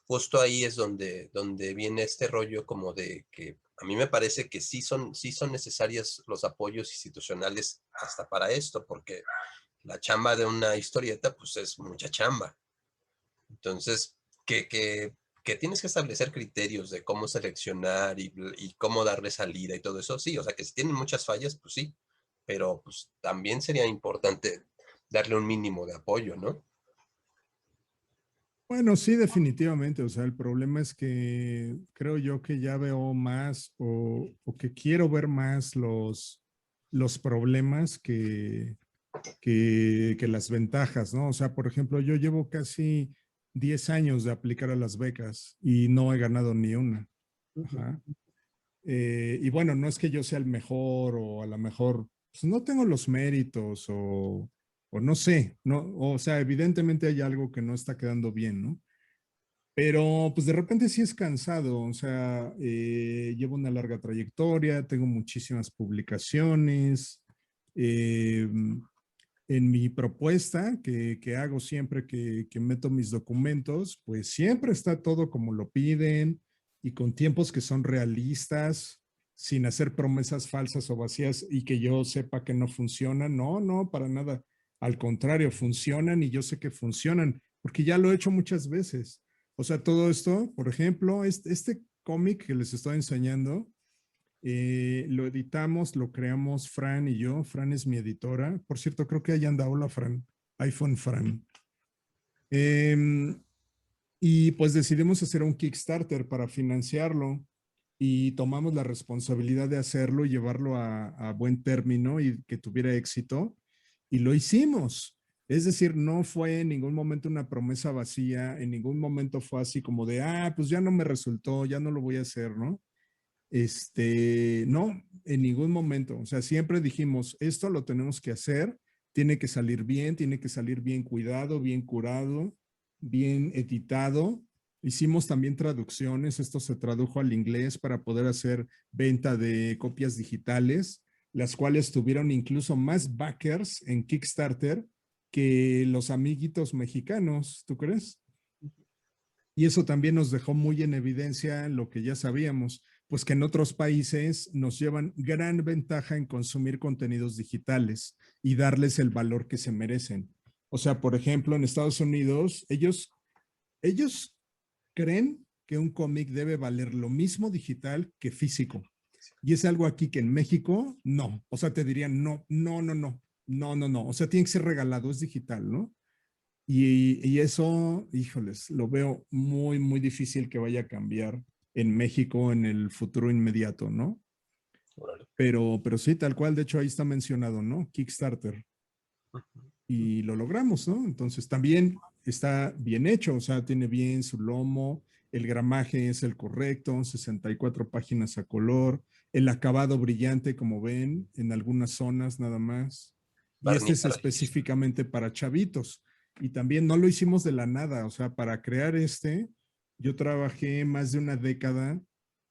justo ahí es donde viene este rollo como de que a mí me parece que sí son necesarios los apoyos institucionales hasta para esto, porque la chamba de una historieta pues es mucha chamba. Entonces, que, que, que tienes que establecer criterios de cómo seleccionar y cómo darle salida y todo eso, sí, o sea, que si tienen muchas fallas, pues sí, pero pues también sería importante darle un mínimo de apoyo, ¿no? Bueno, sí, definitivamente. O sea, el problema es que creo yo que ya veo más o que quiero ver más los problemas que las ventajas, ¿no? O sea, por ejemplo, yo llevo casi 10 años de aplicar a las becas y no he ganado ni una. Ajá. Y bueno, no es que yo sea el mejor o a lo mejor pues, no tengo los méritos o no sé, no, o sea, evidentemente hay algo que no está quedando bien, ¿no? Pero pues de repente sí es cansado, o sea, llevo una larga trayectoria, tengo muchísimas publicaciones. eh, en mi propuesta que hago siempre que meto mis documentos, pues siempre está todo como lo piden y con tiempos que son realistas, sin hacer promesas falsas o vacías y que yo sepa que no funcionan. No, no, para nada. Al contrario, funcionan y yo sé que funcionan porque ya lo he hecho muchas veces. O sea, todo esto, por ejemplo, este cómic que les estoy enseñando, lo editamos, lo creamos Fran y yo. Fran es mi editora. Por cierto, creo que ahí anda. Hola, Fran. iPhone Fran. Y pues decidimos hacer un Kickstarter para financiarlo y tomamos la responsabilidad de hacerlo y llevarlo a buen término y que tuviera éxito. Y lo hicimos. Es decir, no fue en ningún momento una promesa vacía, en ningún momento fue así como de, pues ya no me resultó, ya no lo voy a hacer, ¿no? No, en ningún momento. O sea, siempre dijimos, esto lo tenemos que hacer, tiene que salir bien cuidado, bien curado, bien editado. Hicimos también traducciones, esto se tradujo al inglés para poder hacer venta de copias digitales, las cuales tuvieron incluso más backers en Kickstarter que los amiguitos mexicanos, ¿tú crees? Y eso también nos dejó muy en evidencia lo que ya sabíamos, pues que en otros países nos llevan gran ventaja en consumir contenidos digitales y darles el valor que se merecen. O sea, por ejemplo, en Estados Unidos, ellos creen que un cómic debe valer lo mismo digital que físico. Y es algo aquí que en México no. O sea, te dirían no, no, no, no, no, no, no. O sea, tiene que ser regalado, es digital, ¿no? Y eso, híjoles, lo veo muy, muy difícil que vaya a cambiar en México en el futuro inmediato, ¿no? Órale. Pero sí, tal cual, de hecho ahí está mencionado, ¿no? Kickstarter. y lo logramos, ¿no? Entonces también está bien hecho, o sea, tiene bien su lomo, el gramaje es el correcto, 64 páginas a color, el acabado brillante, como ven, en algunas zonas nada más. Y este es Barniz a registro. específicamente para chavitos. Y también no lo hicimos de la nada, o sea, para crear este, yo trabajé más de una década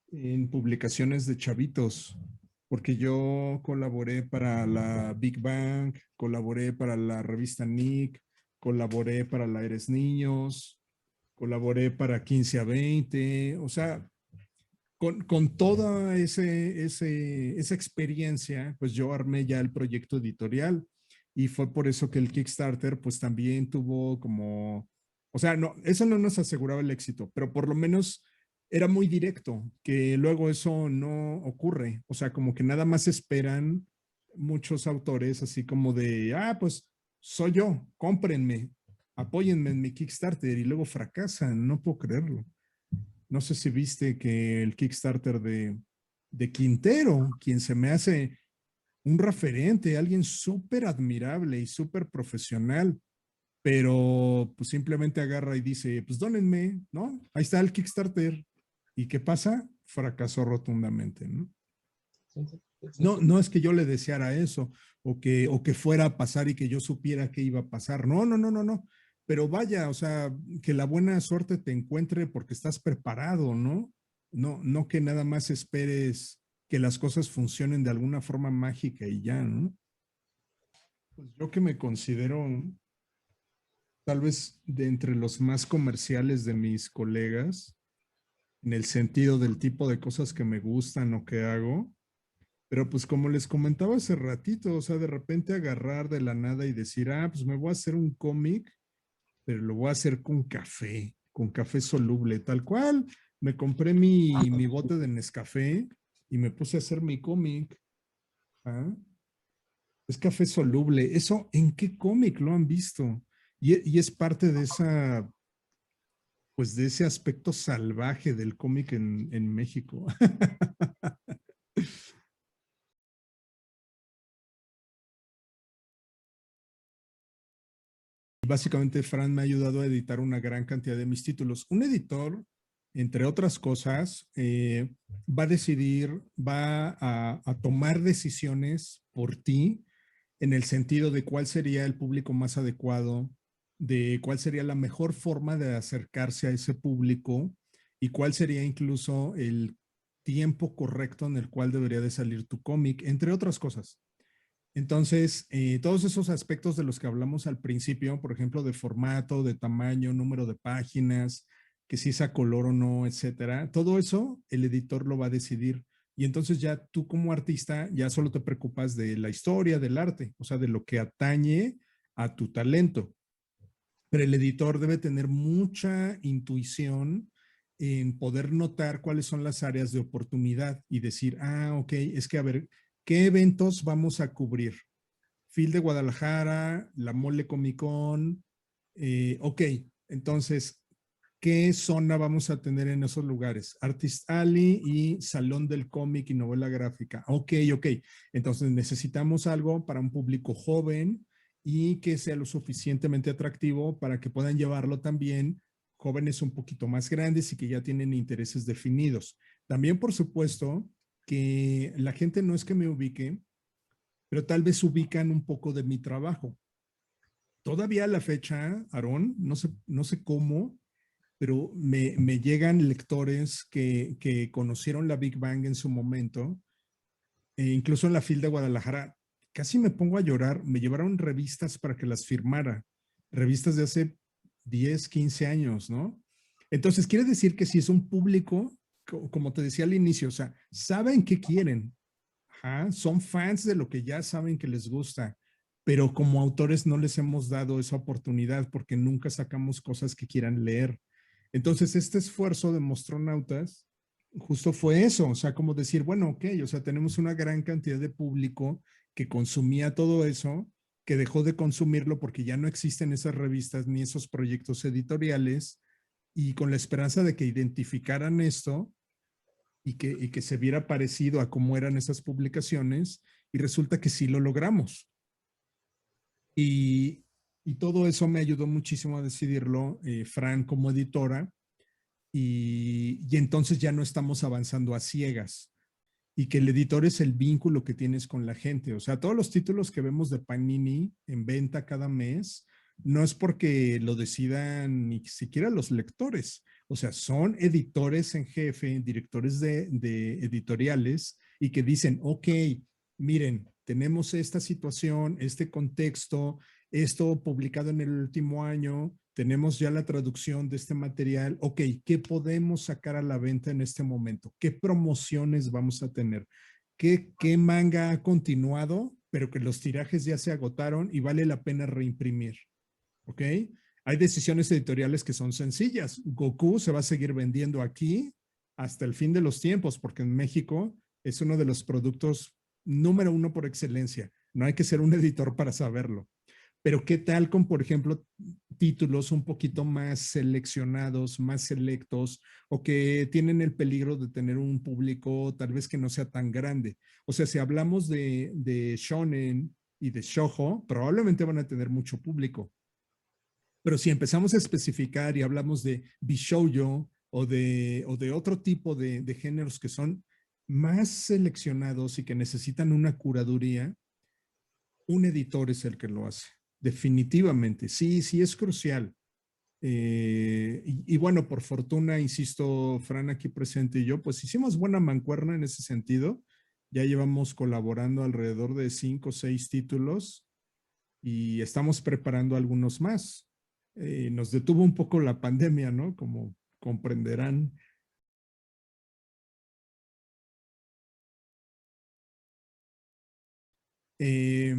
en publicaciones de chavitos, porque yo colaboré para la Big Bang, colaboré para la revista Nick, colaboré para la Eres Niños, colaboré para 15 a 20, o sea, con toda esa experiencia, pues yo armé ya el proyecto editorial y fue por eso que el Kickstarter pues también tuvo como, o sea, no, eso no nos aseguraba el éxito, pero por lo menos era muy directo, que luego eso no ocurre, o sea, como que nada más esperan muchos autores así como de, ah, pues soy yo, cómprenme, apóyenme en mi Kickstarter y luego fracasan, no puedo creerlo. No sé si viste que el Kickstarter de Quintero, quien se me hace un referente, alguien súper admirable y súper profesional, pero pues simplemente agarra y dice, pues dónenme, ¿no? Ahí está el Kickstarter. ¿Y qué pasa? Fracasó rotundamente, ¿no? Sí, sí, sí, No, sí. no es que yo le deseara eso o que fuera a pasar y que yo supiera qué iba a pasar. No, no, no, no, no. Pero vaya, o sea, que la buena suerte te encuentre porque estás preparado, ¿no? No, no que nada más esperes que las cosas funcionen de alguna forma mágica y ya, ¿no? Pues yo que me considero tal vez de entre los más comerciales de mis colegas, en el sentido del tipo de cosas que me gustan o que hago. Pero pues como les comentaba hace ratito, o sea, de repente agarrar de la nada y decir, ah, pues me voy a hacer un cómic, pero lo voy a hacer con café soluble, tal cual. Me compré mi bote de Nescafé y me puse a hacer mi cómic. ¿Ah? Es café soluble. ¿Eso en qué cómic lo han visto? Y es parte de esa, pues de ese aspecto salvaje del cómic en México. Básicamente, Fran me ha ayudado a editar una gran cantidad de mis títulos. Un editor, entre otras cosas, va a decidir, va a tomar decisiones por ti en el sentido de cuál sería el público más adecuado, de cuál sería la mejor forma de acercarse a ese público y cuál sería incluso el tiempo correcto en el cual debería de salir tu cómic, entre otras cosas. Entonces, todos esos aspectos de los que hablamos al principio, por ejemplo, de formato, de tamaño, número de páginas, que si es a color o no, etcétera, todo eso el editor lo va a decidir. Y entonces ya tú como artista ya solo te preocupas de la historia, del arte, o sea, de lo que atañe a tu talento. Pero el editor debe tener mucha intuición en poder notar cuáles son las áreas de oportunidad y decir, ah, ok, es que a ver, ¿qué eventos vamos a cubrir? Phil de Guadalajara, la Mole Comic Con, ok, entonces, ¿qué zona vamos a tener en esos lugares? Artist Alley y Salón del Cómic y Novela Gráfica. Ok, ok. Entonces necesitamos algo para un público joven y que sea lo suficientemente atractivo para que puedan llevarlo también jóvenes un poquito más grandes y que ya tienen intereses definidos. También, por supuesto, que la gente no es que me ubique, pero tal vez ubican un poco de mi trabajo. Todavía a la fecha, Aarón, no sé cómo, pero me llegan lectores que conocieron la Big Bang en su momento, incluso en la FIL de Guadalajara. Casi me pongo a llorar. Me llevaron revistas para que las firmara, revistas de hace 10, 15 años, ¿no? Entonces, quiere decir que si es un público, como te decía al inicio, o sea, saben qué quieren. Ajá, son fans de lo que ya saben que les gusta, pero como autores no les hemos dado esa oportunidad porque nunca sacamos cosas que quieran leer. Entonces, este esfuerzo de Mostronautas justo fue eso, o sea, como decir, bueno, ok, o sea, tenemos una gran cantidad de público que consumía todo eso, que dejó de consumirlo porque ya no existen esas revistas ni esos proyectos editoriales, y con la esperanza de que identificaran esto y que se viera parecido a cómo eran esas publicaciones, y resulta que sí lo logramos. Y, y todo eso me ayudó muchísimo a decidirlo, Fran como editora, y entonces ya no estamos avanzando a ciegas y que el editor es el vínculo que tienes con la gente. O sea, todos los títulos que vemos de Panini en venta cada mes, no es porque lo decidan ni siquiera los lectores. O sea, son editores en jefe, directores de editoriales y que dicen, ok, miren, tenemos esta situación, este contexto, esto publicado en el último año, tenemos ya la traducción de este material, ok, ¿qué podemos sacar a la venta en este momento? ¿Qué promociones vamos a tener? ¿Qué manga ha continuado, pero que los tirajes ya se agotaron y vale la pena reimprimir? ¿Ok? Hay decisiones editoriales que son sencillas. Goku se va a seguir vendiendo aquí hasta el fin de los tiempos, porque en México es uno de los productos número uno por excelencia. No hay que ser un editor para saberlo. Pero ¿qué tal con, por ejemplo, títulos un poquito más seleccionados, más selectos, o que tienen el peligro de tener un público tal vez que no sea tan grande? O sea, si hablamos de shonen y de shoujo, probablemente van a tener mucho público. Pero si empezamos a especificar y hablamos de bishoujo o de otro tipo de géneros que son más seleccionados y que necesitan una curaduría, un editor es el que lo hace. Definitivamente, sí, sí es crucial. Y bueno, por fortuna, insisto, Fran aquí presente y yo, pues hicimos buena mancuerna en ese sentido. Ya llevamos colaborando alrededor de 5 o 6 títulos y estamos preparando algunos más. Nos detuvo un poco la pandemia, ¿no? Como comprenderán. Eh,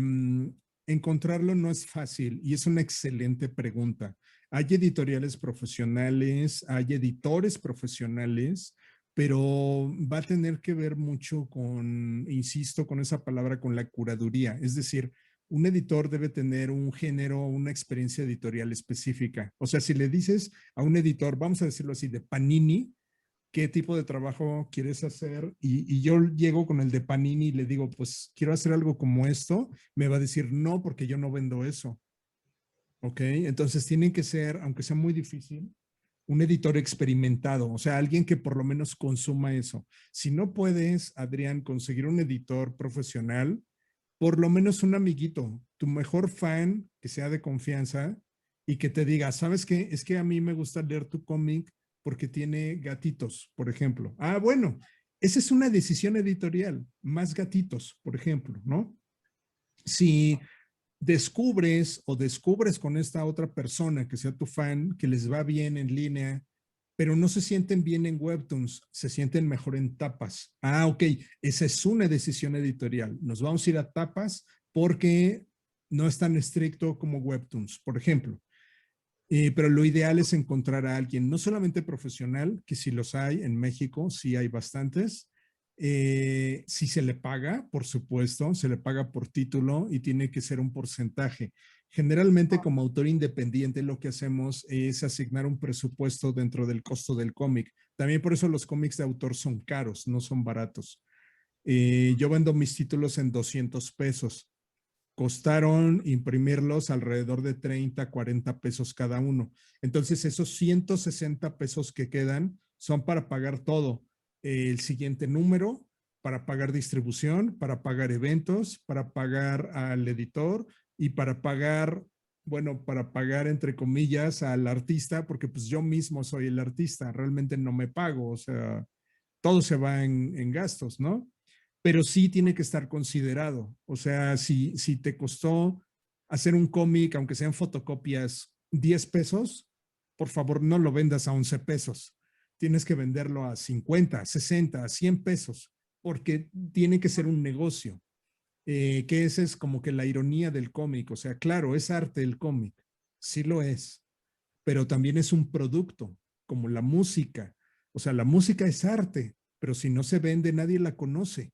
Encontrarlo no es fácil y es una excelente pregunta. Hay editoriales profesionales, hay editores profesionales, pero va a tener que ver mucho con, insisto, con esa palabra, con la curaduría. Es decir, un editor debe tener un género, una experiencia editorial específica. O sea, si le dices a un editor, vamos a decirlo así, de Panini, qué tipo de trabajo quieres hacer y yo llego con el de Panini y le digo, pues quiero hacer algo como esto, me va a decir no porque yo no vendo eso, ¿ok? Entonces tienen que ser, aunque sea muy difícil, un editor experimentado, o sea, alguien que por lo menos consuma eso. Si no puedes, Adrián, conseguir un editor profesional, por lo menos un amiguito, tu mejor fan que sea de confianza y que te diga, ¿sabes qué? Es que a mí me gusta leer tu cómic porque tiene gatitos, por ejemplo. Ah, bueno, esa es una decisión editorial, más gatitos, por ejemplo, ¿no? Si descubres con esta otra persona que sea tu fan, que les va bien en línea, pero no se sienten bien en Webtoons, se sienten mejor en tapas. Ah, ok, esa es una decisión editorial. Nos vamos a ir a tapas porque no es tan estricto como Webtoons, por ejemplo. Pero lo ideal es encontrar a alguien, no solamente profesional, que si los hay en México, sí hay bastantes. Si se le paga, por supuesto, se le paga por título y tiene que ser un porcentaje. Generalmente como autor independiente lo que hacemos es asignar un presupuesto dentro del costo del cómic. También por eso los cómics de autor son caros, no son baratos. Yo vendo mis títulos en 200 pesos. Costaron imprimirlos alrededor de 30, 40 pesos cada uno. Entonces, esos 160 pesos que quedan son para pagar todo. El siguiente número, para pagar distribución, para pagar eventos, para pagar al editor y para pagar, bueno, para pagar entre comillas al artista, porque pues yo mismo soy el artista, realmente no me pago, o sea, todo se va en gastos, ¿no? Pero sí tiene que estar considerado. O sea, si te costó hacer un cómic, aunque sean fotocopias, 10 pesos, por favor no lo vendas a 11 pesos. Tienes que venderlo a 50, 60, 100 pesos, porque tiene que ser un negocio. Que esa es como que la ironía del cómic. O sea, claro, es arte el cómic, sí lo es, pero también es un producto, como la música. O sea, la música es arte, pero si no se vende, nadie la conoce.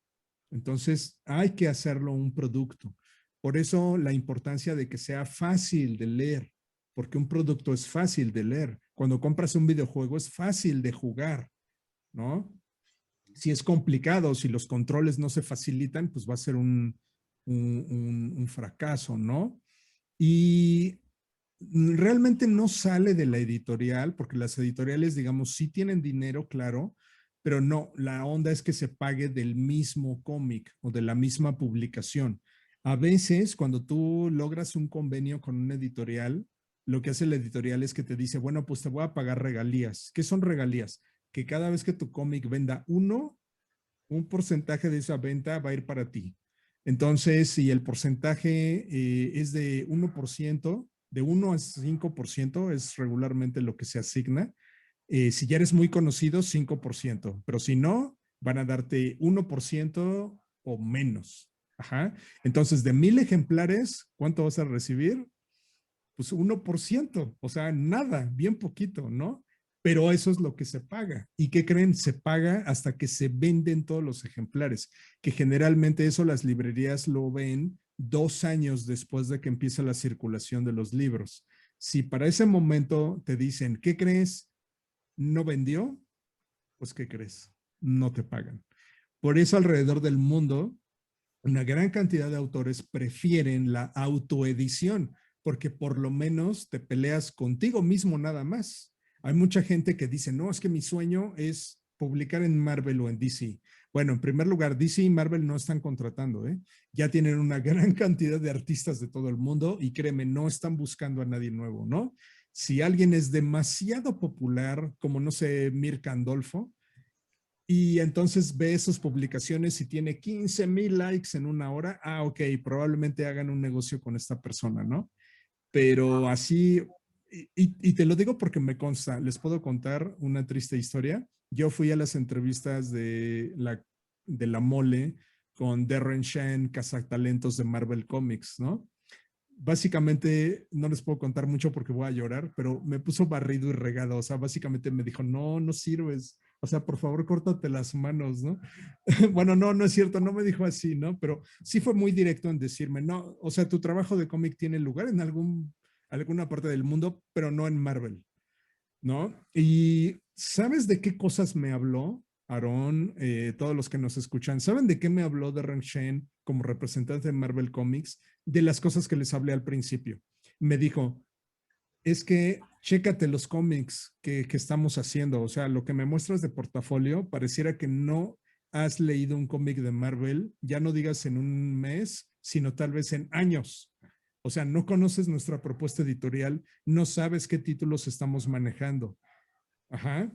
Entonces, hay que hacerlo un producto. Por eso la importancia de que sea fácil de leer, porque un producto es fácil de leer. Cuando compras un videojuego es fácil de jugar, ¿no? Si es complicado, si los controles no se facilitan, pues va a ser un fracaso, ¿no? Y realmente no sale de la editorial, porque las editoriales, digamos, sí tienen dinero, claro, pero no, la onda es que se pague del mismo cómic o de la misma publicación. A veces, cuando tú logras un convenio con una editorial, lo que hace la editorial es que te dice, bueno, pues te voy a pagar regalías. ¿Qué son regalías? Que cada vez que tu cómic venda uno, un porcentaje de esa venta va a ir para ti. Entonces, si el porcentaje es de 1%, de 1 a 5% es regularmente lo que se asigna. Si ya eres muy conocido, 5%, pero si no, van a darte 1% o menos. Ajá. Entonces, de 1,000 ejemplares, ¿cuánto vas a recibir? Pues 1%, o sea, nada, bien poquito, ¿no? Pero eso es lo que se paga. ¿Y qué creen? Se paga hasta que se venden todos los ejemplares, que generalmente eso las librerías lo ven 2 años después de que empieza la circulación de los libros. Si para ese momento te dicen, ¿qué crees? No vendió, pues ¿qué crees? No te pagan. Por eso alrededor del mundo una gran cantidad de autores prefieren la autoedición, porque por lo menos te peleas contigo mismo nada más. Hay mucha gente que dice, no, es que mi sueño es publicar en Marvel o en DC. Bueno, en primer lugar, DC y Marvel no están contratando, ¿eh? Ya tienen una gran cantidad de artistas de todo el mundo y créeme, no están buscando a nadie nuevo, ¿no? Si alguien es demasiado popular, como no sé, Mirka Andolfo, y entonces ve sus publicaciones y tiene 15,000 likes en una hora. Ah, ok, probablemente hagan un negocio con esta persona, ¿no? Pero así, y te lo digo porque me consta, les puedo contar una triste historia. Yo fui a las entrevistas de la Mole con Darren Shan, cazatalentos de Marvel Comics, ¿no? Básicamente, no les puedo contar mucho porque voy a llorar, pero me puso barrido y regado. O sea, básicamente me dijo, no, no sirves. O sea, por favor, córtate las manos, ¿no? Bueno, no, no es cierto, no me dijo así, ¿no? Pero sí fue muy directo en decirme, no, o sea, tu trabajo de cómic tiene lugar en alguna parte del mundo, pero no en Marvel, ¿no? Y ¿sabes de qué cosas me habló, Aarón, todos los que nos escuchan? ¿Saben de qué me habló Darren Shan como representante de Marvel Comics? De las cosas que les hablé al principio. Me dijo, es que chécate los cómics que estamos haciendo. O sea, lo que me muestras de portafolio pareciera que no has leído un cómic de Marvel, ya no digas en un mes, sino tal vez en años. O sea, no conoces nuestra propuesta editorial, no sabes qué títulos estamos manejando. Ajá.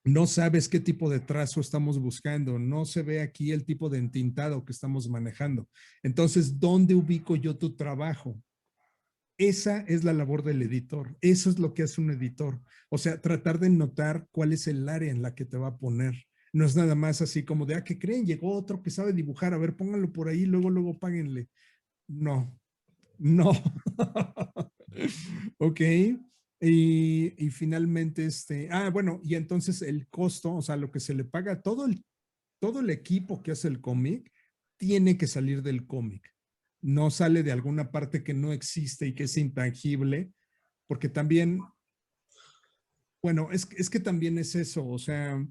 No sabes qué tipo de trazo estamos buscando, no se ve aquí el tipo de entintado que estamos manejando. Entonces, ¿dónde ubico yo tu trabajo? Esa es la labor del editor, eso es lo que hace un editor. O sea, tratar de notar cuál es el área en la que te va a poner. No es nada más así como de, ¿qué creen? Llegó otro que sabe dibujar, a ver, pónganlo por ahí, luego páguenle. No, no. Ok. Y finalmente, bueno, y entonces el costo, o sea, lo que se le paga, todo el equipo que hace el cómic tiene que salir del cómic. No sale de alguna parte que no existe y que es intangible, porque también, bueno, es que también es eso, o sea,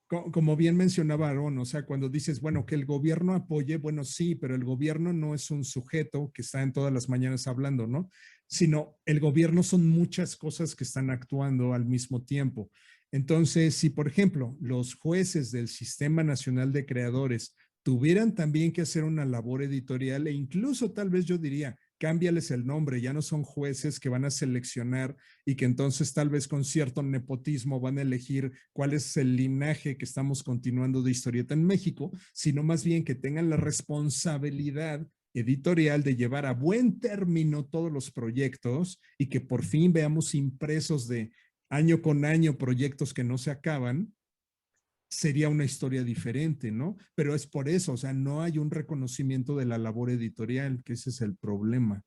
como bien mencionaba Aaron, o sea, cuando dices, bueno, que el gobierno apoye, bueno, sí, pero el gobierno no es un sujeto que está en todas las mañanas hablando, ¿no? Sino el gobierno son muchas cosas que están actuando al mismo tiempo. Entonces, si por ejemplo los jueces del Sistema Nacional de Creadores tuvieran también que hacer una labor editorial e incluso tal vez yo diría, cámbiales el nombre, ya no son jueces que van a seleccionar y que entonces tal vez con cierto nepotismo van a elegir cuál es el linaje que estamos continuando de historieta en México, sino más bien que tengan la responsabilidad editorial de llevar a buen término todos los proyectos y que por fin veamos impresos de año con año proyectos que no se acaban, sería una historia diferente, ¿no? Pero es por eso, o sea, no hay un reconocimiento de la labor editorial, que ese es el problema.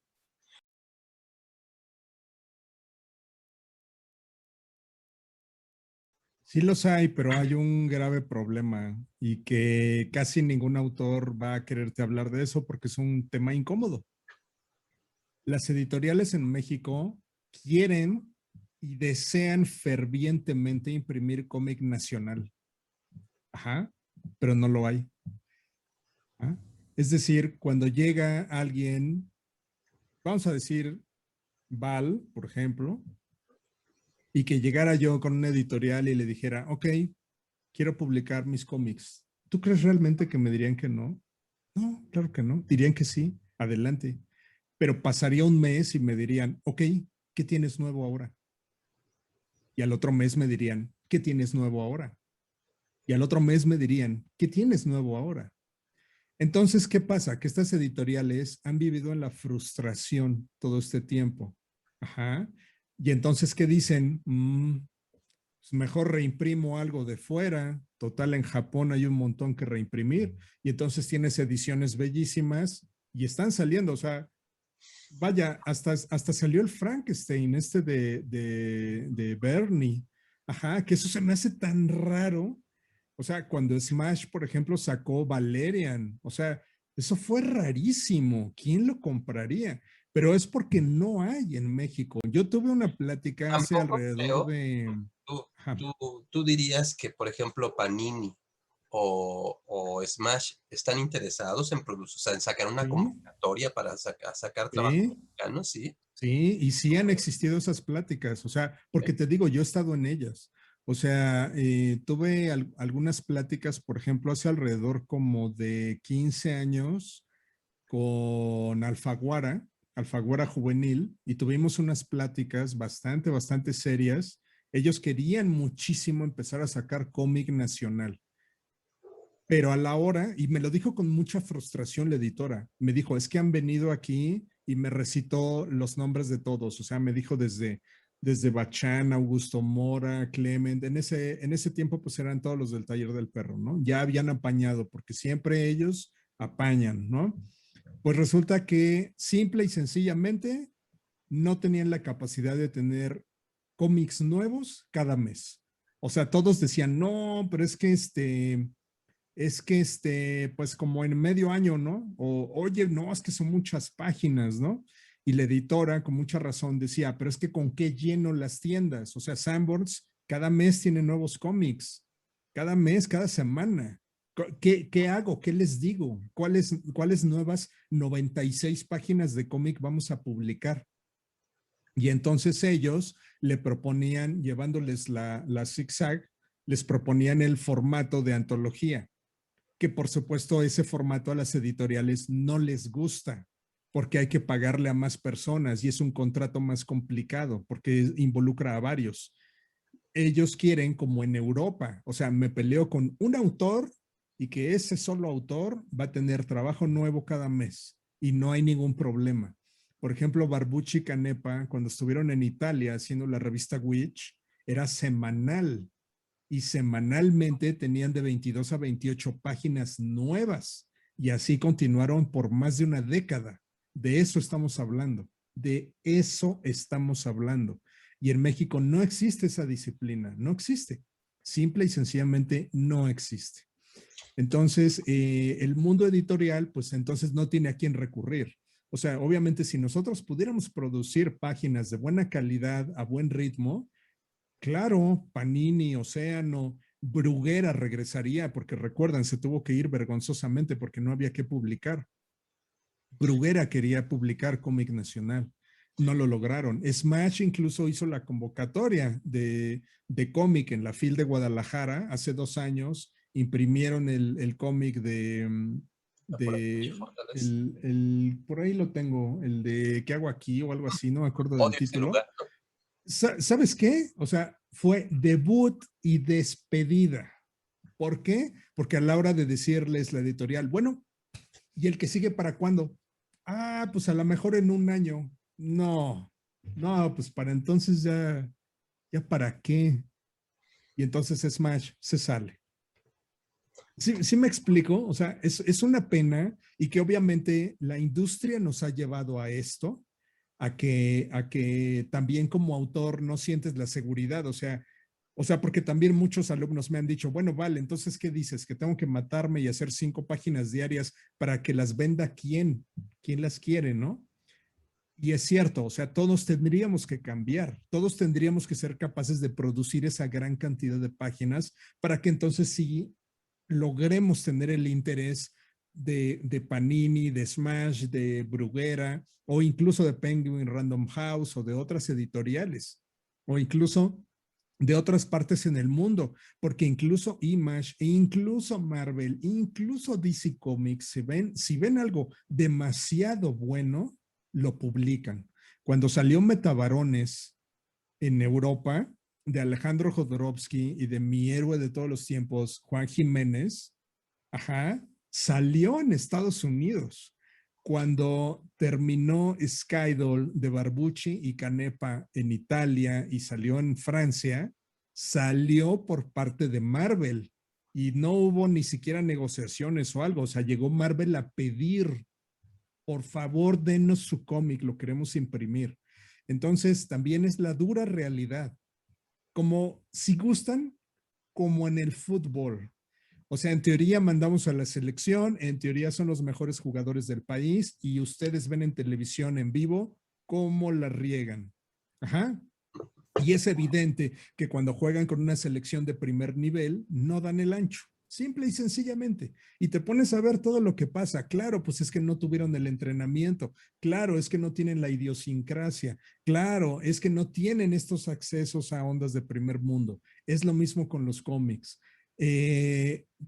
Sí los hay, pero hay un grave problema y que casi ningún autor va a quererte hablar de eso porque es un tema incómodo. Las editoriales en México quieren y desean fervientemente imprimir cómic nacional. Ajá, pero no lo hay. ¿Ah? Es decir, cuando llega alguien vamos a decir, Val, por ejemplo, y que llegara yo con una editorial y le dijera, ok, quiero publicar mis cómics. ¿Tú crees realmente que me dirían que no? No, claro que no. Dirían que sí, adelante. Pero pasaría un mes y me dirían, ok, ¿qué tienes nuevo ahora? Y al otro mes me dirían, ¿qué tienes nuevo ahora? Y al otro mes me dirían, ¿qué tienes nuevo ahora? Entonces, ¿qué pasa? Que estas editoriales han vivido en la frustración todo este tiempo. Ajá. Y entonces, ¿qué dicen? Pues mejor reimprimo algo de fuera. Total, en Japón hay un montón que reimprimir. Y entonces tienes ediciones bellísimas y están saliendo. O sea, vaya, hasta salió el Frankenstein, este de Bernie. Ajá, que eso se me hace tan raro. O sea, cuando Smash, por ejemplo, sacó Valerian, o sea, eso fue rarísimo. ¿Quién lo compraría? Pero es porque no hay en México. Yo tuve una plática hace Tampoco alrededor creo, de... tú, Ajá, tú dirías que, por ejemplo, Panini o Smash están interesados en producir, o sea, en sacar una sí, convocatoria para sacar trabajos sí, mexicanos, ¿sí? sí, y sí han existido esas pláticas, o sea, porque te digo, yo he estado en ellas. O sea, tuve algunas pláticas, por ejemplo, hace alrededor como de 15 años con Alfaguara, Alfaguara Juvenil, y tuvimos unas pláticas bastante serias. Ellos querían muchísimo empezar a sacar cómic nacional, pero a la hora, y me lo dijo con mucha frustración la editora, me dijo, es que han venido aquí y me recitó los nombres de todos, o sea, me dijo desde Bachán, Augusto Mora, Clement, en ese tiempo pues eran todos los del Taller del Perro, ¿no? Ya habían apañado, porque siempre ellos apañan, ¿no? Pues resulta que simple y sencillamente no tenían la capacidad de tener cómics nuevos cada mes. O sea, todos decían, no, pero pues como en medio año, ¿no? O, oye, no, es que son muchas páginas, ¿no? Y la editora, con mucha razón, decía, pero es que con qué lleno las tiendas. O sea, Sanborns cada mes tiene nuevos cómics, cada mes, cada semana. ¿Qué hago? ¿Qué les digo? ¿Cuáles nuevas 96 páginas de cómic vamos a publicar? Y entonces ellos le proponían, llevándoles la zigzag, les proponían el formato de antología, que por supuesto ese formato a las editoriales no les gusta, porque hay que pagarle a más personas y es un contrato más complicado, porque involucra a varios. Ellos quieren como en Europa, o sea, me peleo con un autor y que ese solo autor va a tener trabajo nuevo cada mes y no hay ningún problema. Por ejemplo, Barbucci y Canepa, cuando estuvieron en Italia haciendo la revista Witch, era semanal y semanalmente tenían de 22 a 28 páginas nuevas y así continuaron por más de una década. De eso estamos hablando, de eso estamos hablando. Y en México no existe esa disciplina, no existe. Simple y sencillamente no existe. Entonces, el mundo editorial, pues entonces no tiene a quién recurrir. O sea, obviamente si nosotros pudiéramos producir páginas de buena calidad a buen ritmo, claro, Panini, Océano, Bruguera regresaría, porque recuerdan, se tuvo que ir vergonzosamente porque no había que publicar. Bruguera quería publicar cómic nacional, no lo lograron. Smash incluso hizo la convocatoria de cómic en la FIL de Guadalajara hace 2 años, imprimieron el cómic Por aquí, de Fortaleza. por ahí lo tengo, el de ¿qué hago aquí? O algo así, no me acuerdo del Odio ese título. lugar, ¿no? ¿Sabes qué? O sea, fue debut y despedida. ¿Por qué? Porque a la hora de decirles la editorial, bueno, ¿y el que sigue para cuándo? Ah, pues a lo mejor en un año. No, no, pues para entonces ya para qué. Y entonces Smash se sale. Sí, sí me explico, o sea, es una pena y que obviamente la industria nos ha llevado a esto, a que también como autor no sientes la seguridad, o sea, porque también muchos alumnos me han dicho, bueno, vale, entonces, ¿qué dices? ¿Que tengo que matarme y hacer 5 páginas diarias para que las venda quién? ¿Quién las quiere, no? Y es cierto, o sea, todos tendríamos que cambiar, todos tendríamos que ser capaces de producir esa gran cantidad de páginas para que entonces sí logremos tener el interés de Panini, de Smash, de Bruguera, o incluso de Penguin Random House, o de otras editoriales, o incluso de otras partes en el mundo, porque incluso Image, incluso Marvel, incluso DC Comics, si ven algo demasiado bueno, lo publican. Cuando salió Metabarones en Europa, de Alejandro Jodorowsky y de mi héroe de todos los tiempos, Juan Jiménez, ajá, salió en Estados Unidos. Cuando terminó Skydoll de Barbucci y Canepa en Italia y salió en Francia, salió por parte de Marvel y no hubo ni siquiera negociaciones o algo. O sea, llegó Marvel a pedir, por favor, denos su cómic, lo queremos imprimir. Entonces, también es la dura realidad. Como si gustan, como en el fútbol. O sea, en teoría mandamos a la selección, en teoría son los mejores jugadores del país y ustedes ven en televisión en vivo cómo la riegan. Ajá. Y es evidente que cuando juegan con una selección de primer nivel, no dan el ancho. Simple y sencillamente. Y te pones a ver todo lo que pasa. Claro, pues es que no tuvieron el entrenamiento. Claro, es que no tienen la idiosincrasia. Claro, es que no tienen estos accesos a ondas de primer mundo. Es lo mismo con los cómics.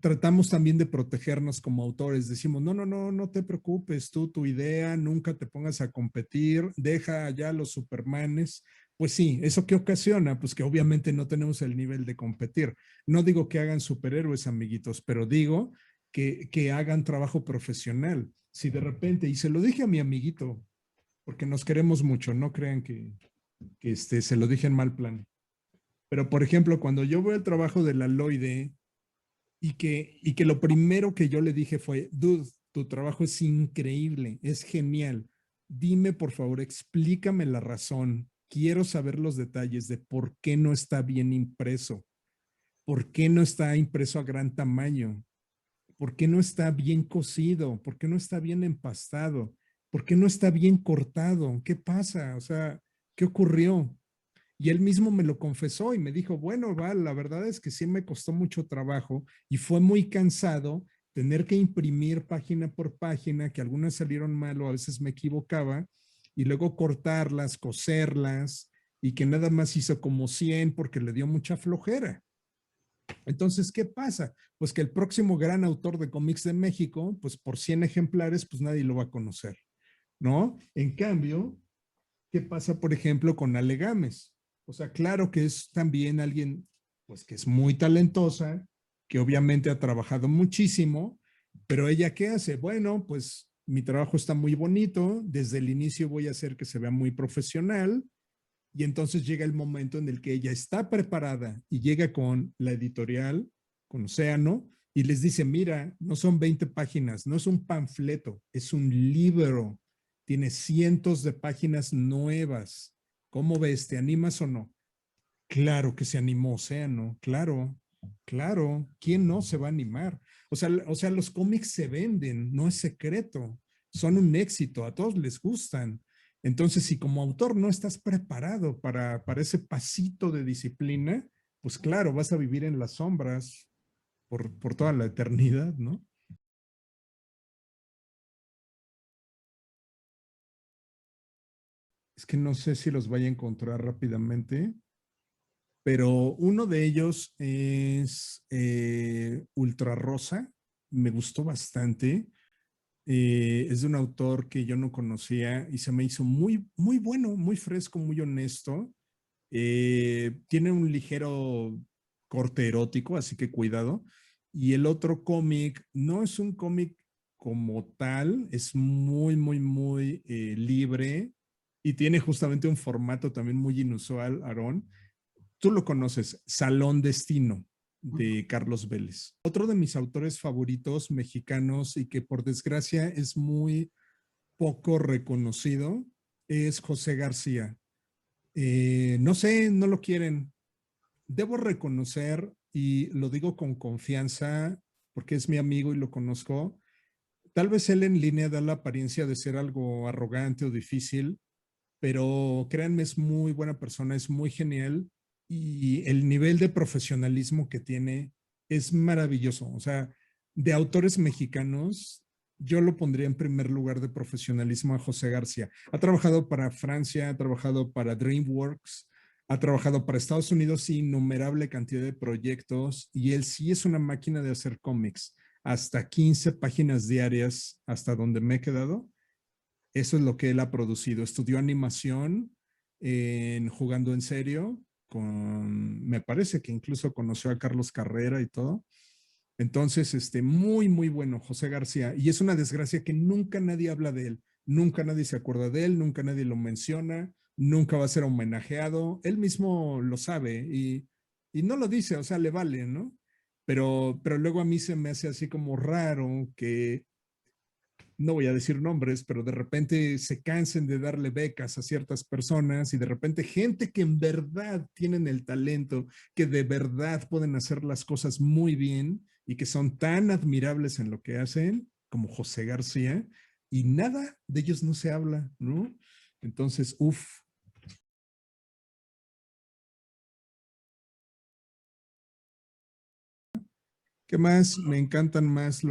Tratamos también de protegernos como autores. Decimos, no, no, no, no te preocupes, tú, tu idea, nunca te pongas a competir, deja allá los Supermanes. Pues sí, ¿eso qué ocasiona? Pues que obviamente no tenemos el nivel de competir. No digo que hagan superhéroes, amiguitos, pero digo que hagan trabajo profesional. Si de repente, y se lo dije a mi amiguito, porque nos queremos mucho, no crean que se lo dije en mal plan. Pero, por ejemplo, cuando yo voy al trabajo de la Loide y que lo primero que yo le dije fue, dude, tu trabajo es increíble, es genial. Dime, por favor, explícame la razón. Quiero saber los detalles de por qué no está bien impreso, por qué no está impreso a gran tamaño, por qué no está bien cocido, por qué no está bien empastado, por qué no está bien cortado. ¿Qué pasa? O sea, ¿qué ocurrió? Y él mismo me lo confesó y me dijo, bueno, Val, la verdad es que sí me costó mucho trabajo y fue muy cansado tener que imprimir página por página, que algunas salieron mal o a veces me equivocaba, y luego cortarlas, coserlas, y que nada más hizo como 100 porque le dio mucha flojera. Entonces, ¿qué pasa? Pues que el próximo gran autor de cómics de México, pues por 100 ejemplares, pues nadie lo va a conocer, ¿no? En cambio, ¿qué pasa, por ejemplo, con Ale Gámez? O sea, claro que es también alguien, pues que es muy talentosa, que obviamente ha trabajado muchísimo, pero ella ¿qué hace? Bueno, pues mi trabajo está muy bonito, desde el inicio voy a hacer que se vea muy profesional y entonces llega el momento en el que ella está preparada y llega con la editorial, con Océano, y les dice, mira, no son 20 páginas, no es un panfleto, es un libro, tiene cientos de páginas nuevas. ¿Cómo ves? ¿Te animas o no? Claro que se animó Océano, claro, claro. ¿Quién no se va a animar? O sea, los cómics se venden, no es secreto, son un éxito, a todos les gustan. Entonces, si como autor no estás preparado para ese pasito de disciplina, pues claro, vas a vivir en las sombras por toda la eternidad, ¿no? Es que no sé si los vaya a encontrar rápidamente, pero uno de ellos es Ultra Rosa, me gustó bastante. Es de un autor que yo no conocía y se me hizo muy, muy bueno, muy fresco, muy honesto. Tiene un ligero corte erótico, así que cuidado. Y el otro cómic no es un cómic como tal, es muy, muy, muy libre y tiene justamente un formato también muy inusual, Aarón. Tú lo conoces, Salón Destino de Carlos Vélez. Otro de mis autores favoritos mexicanos y que por desgracia es muy poco reconocido es José García. No sé, no lo quieren. Debo reconocer, y lo digo con confianza porque es mi amigo y lo conozco, tal vez él en línea da la apariencia de ser algo arrogante o difícil, pero créanme, es muy buena persona, es muy genial y el nivel de profesionalismo que tiene es maravilloso. O sea, de autores mexicanos, yo lo pondría en primer lugar de profesionalismo a José García. Ha trabajado para Francia, ha trabajado para DreamWorks, ha trabajado para Estados Unidos, innumerable cantidad de proyectos, y él sí es una máquina de hacer cómics. Hasta 15 páginas diarias, hasta donde me he quedado. Eso es lo que él ha producido. Estudió animación en Jugando en Serio, me parece que incluso conoció a Carlos Carrera y todo. Entonces, muy, muy bueno, José García. Y es una desgracia que nunca nadie habla de él, nunca nadie se acuerda de él, nunca nadie lo menciona, nunca va a ser homenajeado. Él mismo lo sabe y no lo dice, o sea, le vale, ¿no? Pero luego a mí se me hace así como raro que, no voy a decir nombres, pero de repente se cansen de darle becas a ciertas personas y de repente gente que en verdad tienen el talento, que de verdad pueden hacer las cosas muy bien y que son tan admirables en lo que hacen, como José García, y nada de ellos no se habla, ¿no? Entonces, uff. ¿Qué más? Me encantan más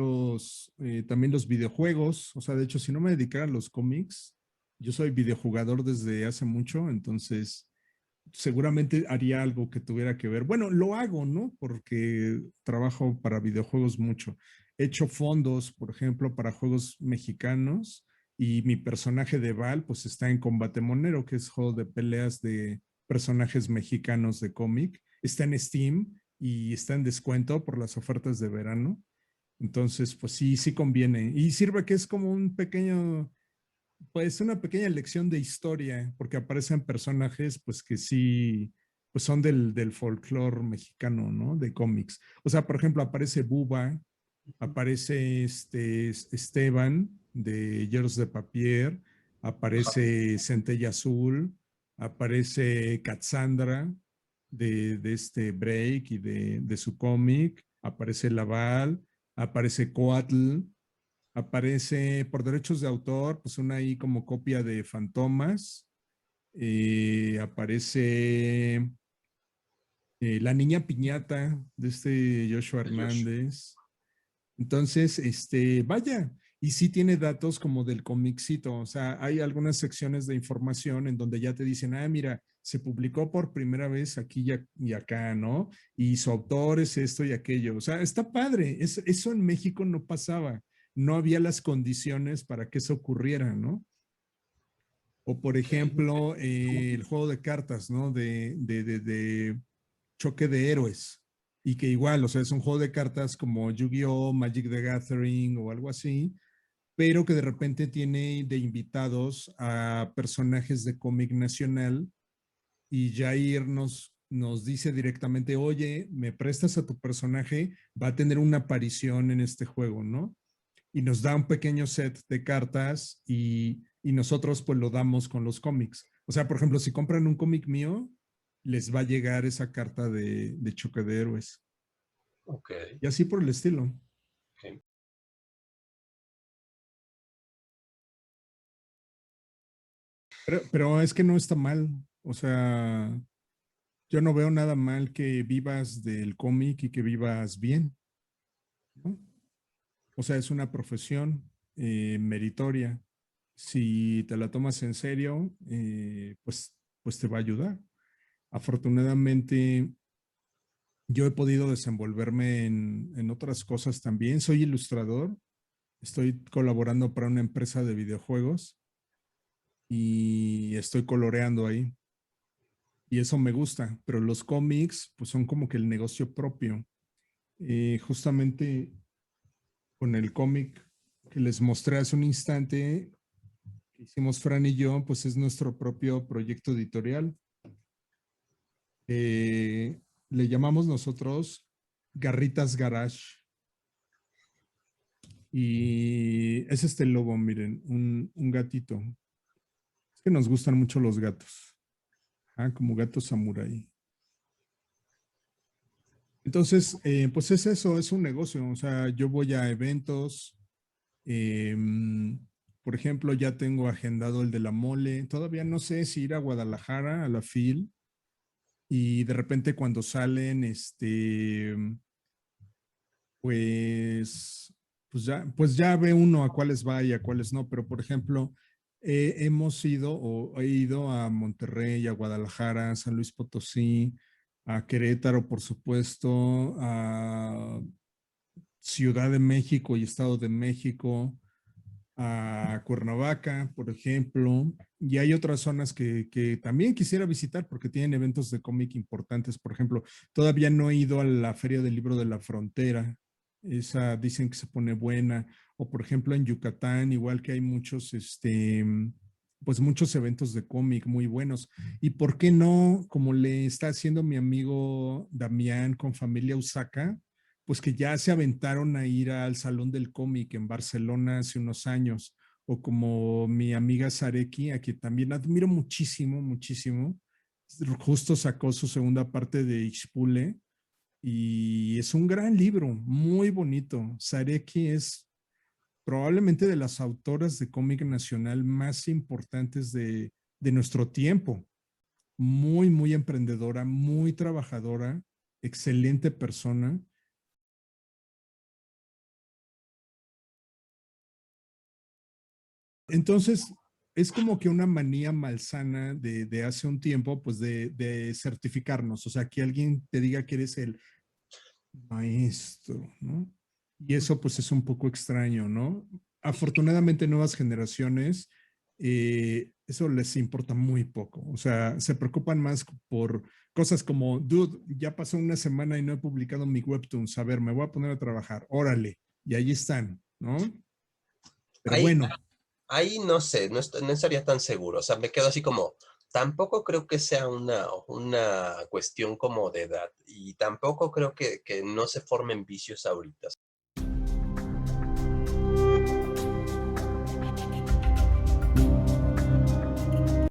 también los videojuegos. O sea, de hecho, si no me dedicara a los cómics, yo soy videojugador desde hace mucho, entonces seguramente haría algo que tuviera que ver. Bueno, lo hago, ¿no? Porque trabajo para videojuegos mucho. He hecho fondos, por ejemplo, para juegos mexicanos y mi personaje de Val, pues está en Combate Monero, que es juego de peleas de personajes mexicanos de cómic. Está en Steam y está en descuento por las ofertas de verano. Entonces, pues sí, sí conviene. Y sirve que es como un pequeño, pues una pequeña lección de historia, porque aparecen personajes, pues que sí, pues son del folclore mexicano, ¿no? De cómics. O sea, por ejemplo, aparece Buba, aparece Esteban de Hierros de Papier, aparece Centella Azul, aparece Cassandra de este Break y de su cómic, aparece Laval, aparece Coatl, aparece por derechos de autor, pues una ahí como copia de Fantomas, aparece La Niña Piñata de este Joshua De Josh. Hernández. Entonces, vaya, y sí tiene datos como del comicito, o sea, hay algunas secciones de información en donde ya te dicen, ah, mira, se publicó por primera vez aquí y acá, ¿no? Y su autor es esto y aquello, o sea, está padre, eso en México no pasaba, no había las condiciones para que eso ocurriera, ¿no? O por Ok. ejemplo, el juego de cartas, ¿no? De choque de héroes. Y que igual, o sea, es un juego de cartas como Yu-Gi-Oh, Magic the Gathering o algo así, pero que de repente tiene de invitados a personajes de cómic nacional y Jair nos dice directamente, oye, me prestas a tu personaje, va a tener una aparición en este juego, ¿no? Y nos da un pequeño set de cartas y nosotros pues lo damos con los cómics. O sea, por ejemplo, si compran un cómic mío, les va a llegar esa carta de choque de héroes. Ok. Y así por el estilo. Ok. Pero es que no está mal. O sea, yo no veo nada mal que vivas del cómic y que vivas bien, ¿no? O sea, es una profesión meritoria. Si te la tomas en serio, pues te va a ayudar. Afortunadamente, yo he podido desenvolverme en otras cosas también. Soy ilustrador, estoy colaborando para una empresa de videojuegos y estoy coloreando ahí. Y eso me gusta, pero los cómics pues son como que el negocio propio. Justamente con el cómic que les mostré hace un instante, que hicimos Fran y yo, pues es nuestro propio proyecto editorial. Le llamamos nosotros Garritas Garage. Y es este lobo, miren, un gatito. Es que nos gustan mucho los gatos. Ah, como gato samurái. Entonces, pues es eso, es un negocio. O sea, yo voy a eventos. eh, por ejemplo, ya tengo agendado el de la mole. Todavía no sé si ir a Guadalajara, a la FIL. Y de repente cuando salen, pues pues ya ve uno a cuáles va y a cuáles no, pero por ejemplo, hemos ido o he ido a Monterrey, a Guadalajara, a San Luis Potosí, a Querétaro, por supuesto, a Ciudad de México y Estado de México, a Cuernavaca, por ejemplo, y hay otras zonas que también quisiera visitar porque tienen eventos de cómic importantes. Por ejemplo, todavía no he ido a la Feria del Libro de la Frontera, esa dicen que se pone buena, o por ejemplo en Yucatán, igual que hay muchos, pues muchos eventos de cómic muy buenos. ¿Y por qué no, como le está haciendo mi amigo Damián con Familia Usaca? Pues que ya se aventaron a ir al Salón del Cómic en Barcelona hace unos años, o como mi amiga Sareki, a quien también admiro muchísimo, muchísimo, justo sacó su segunda parte de Ixpule y es un gran libro, muy bonito. Sareki es probablemente de las autoras de cómic nacional más importantes de nuestro tiempo. Muy, muy emprendedora, muy trabajadora, excelente persona. Entonces, es como que una manía malsana de hace un tiempo, pues de certificarnos, o sea, que alguien te diga que eres el maestro, ¿no? Y eso pues es un poco extraño, ¿no? Afortunadamente, nuevas generaciones, eso les importa muy poco, o sea, se preocupan más por cosas como, dude, ya pasó una semana y no he publicado mi webtoons, a ver, me voy a poner a trabajar, órale, y ahí están, ¿no? Pero Ahí, bueno. ahí no sé, no estaría tan seguro. O sea, me quedo así como, tampoco creo que sea una cuestión como de edad y tampoco creo que no se formen vicios ahorita.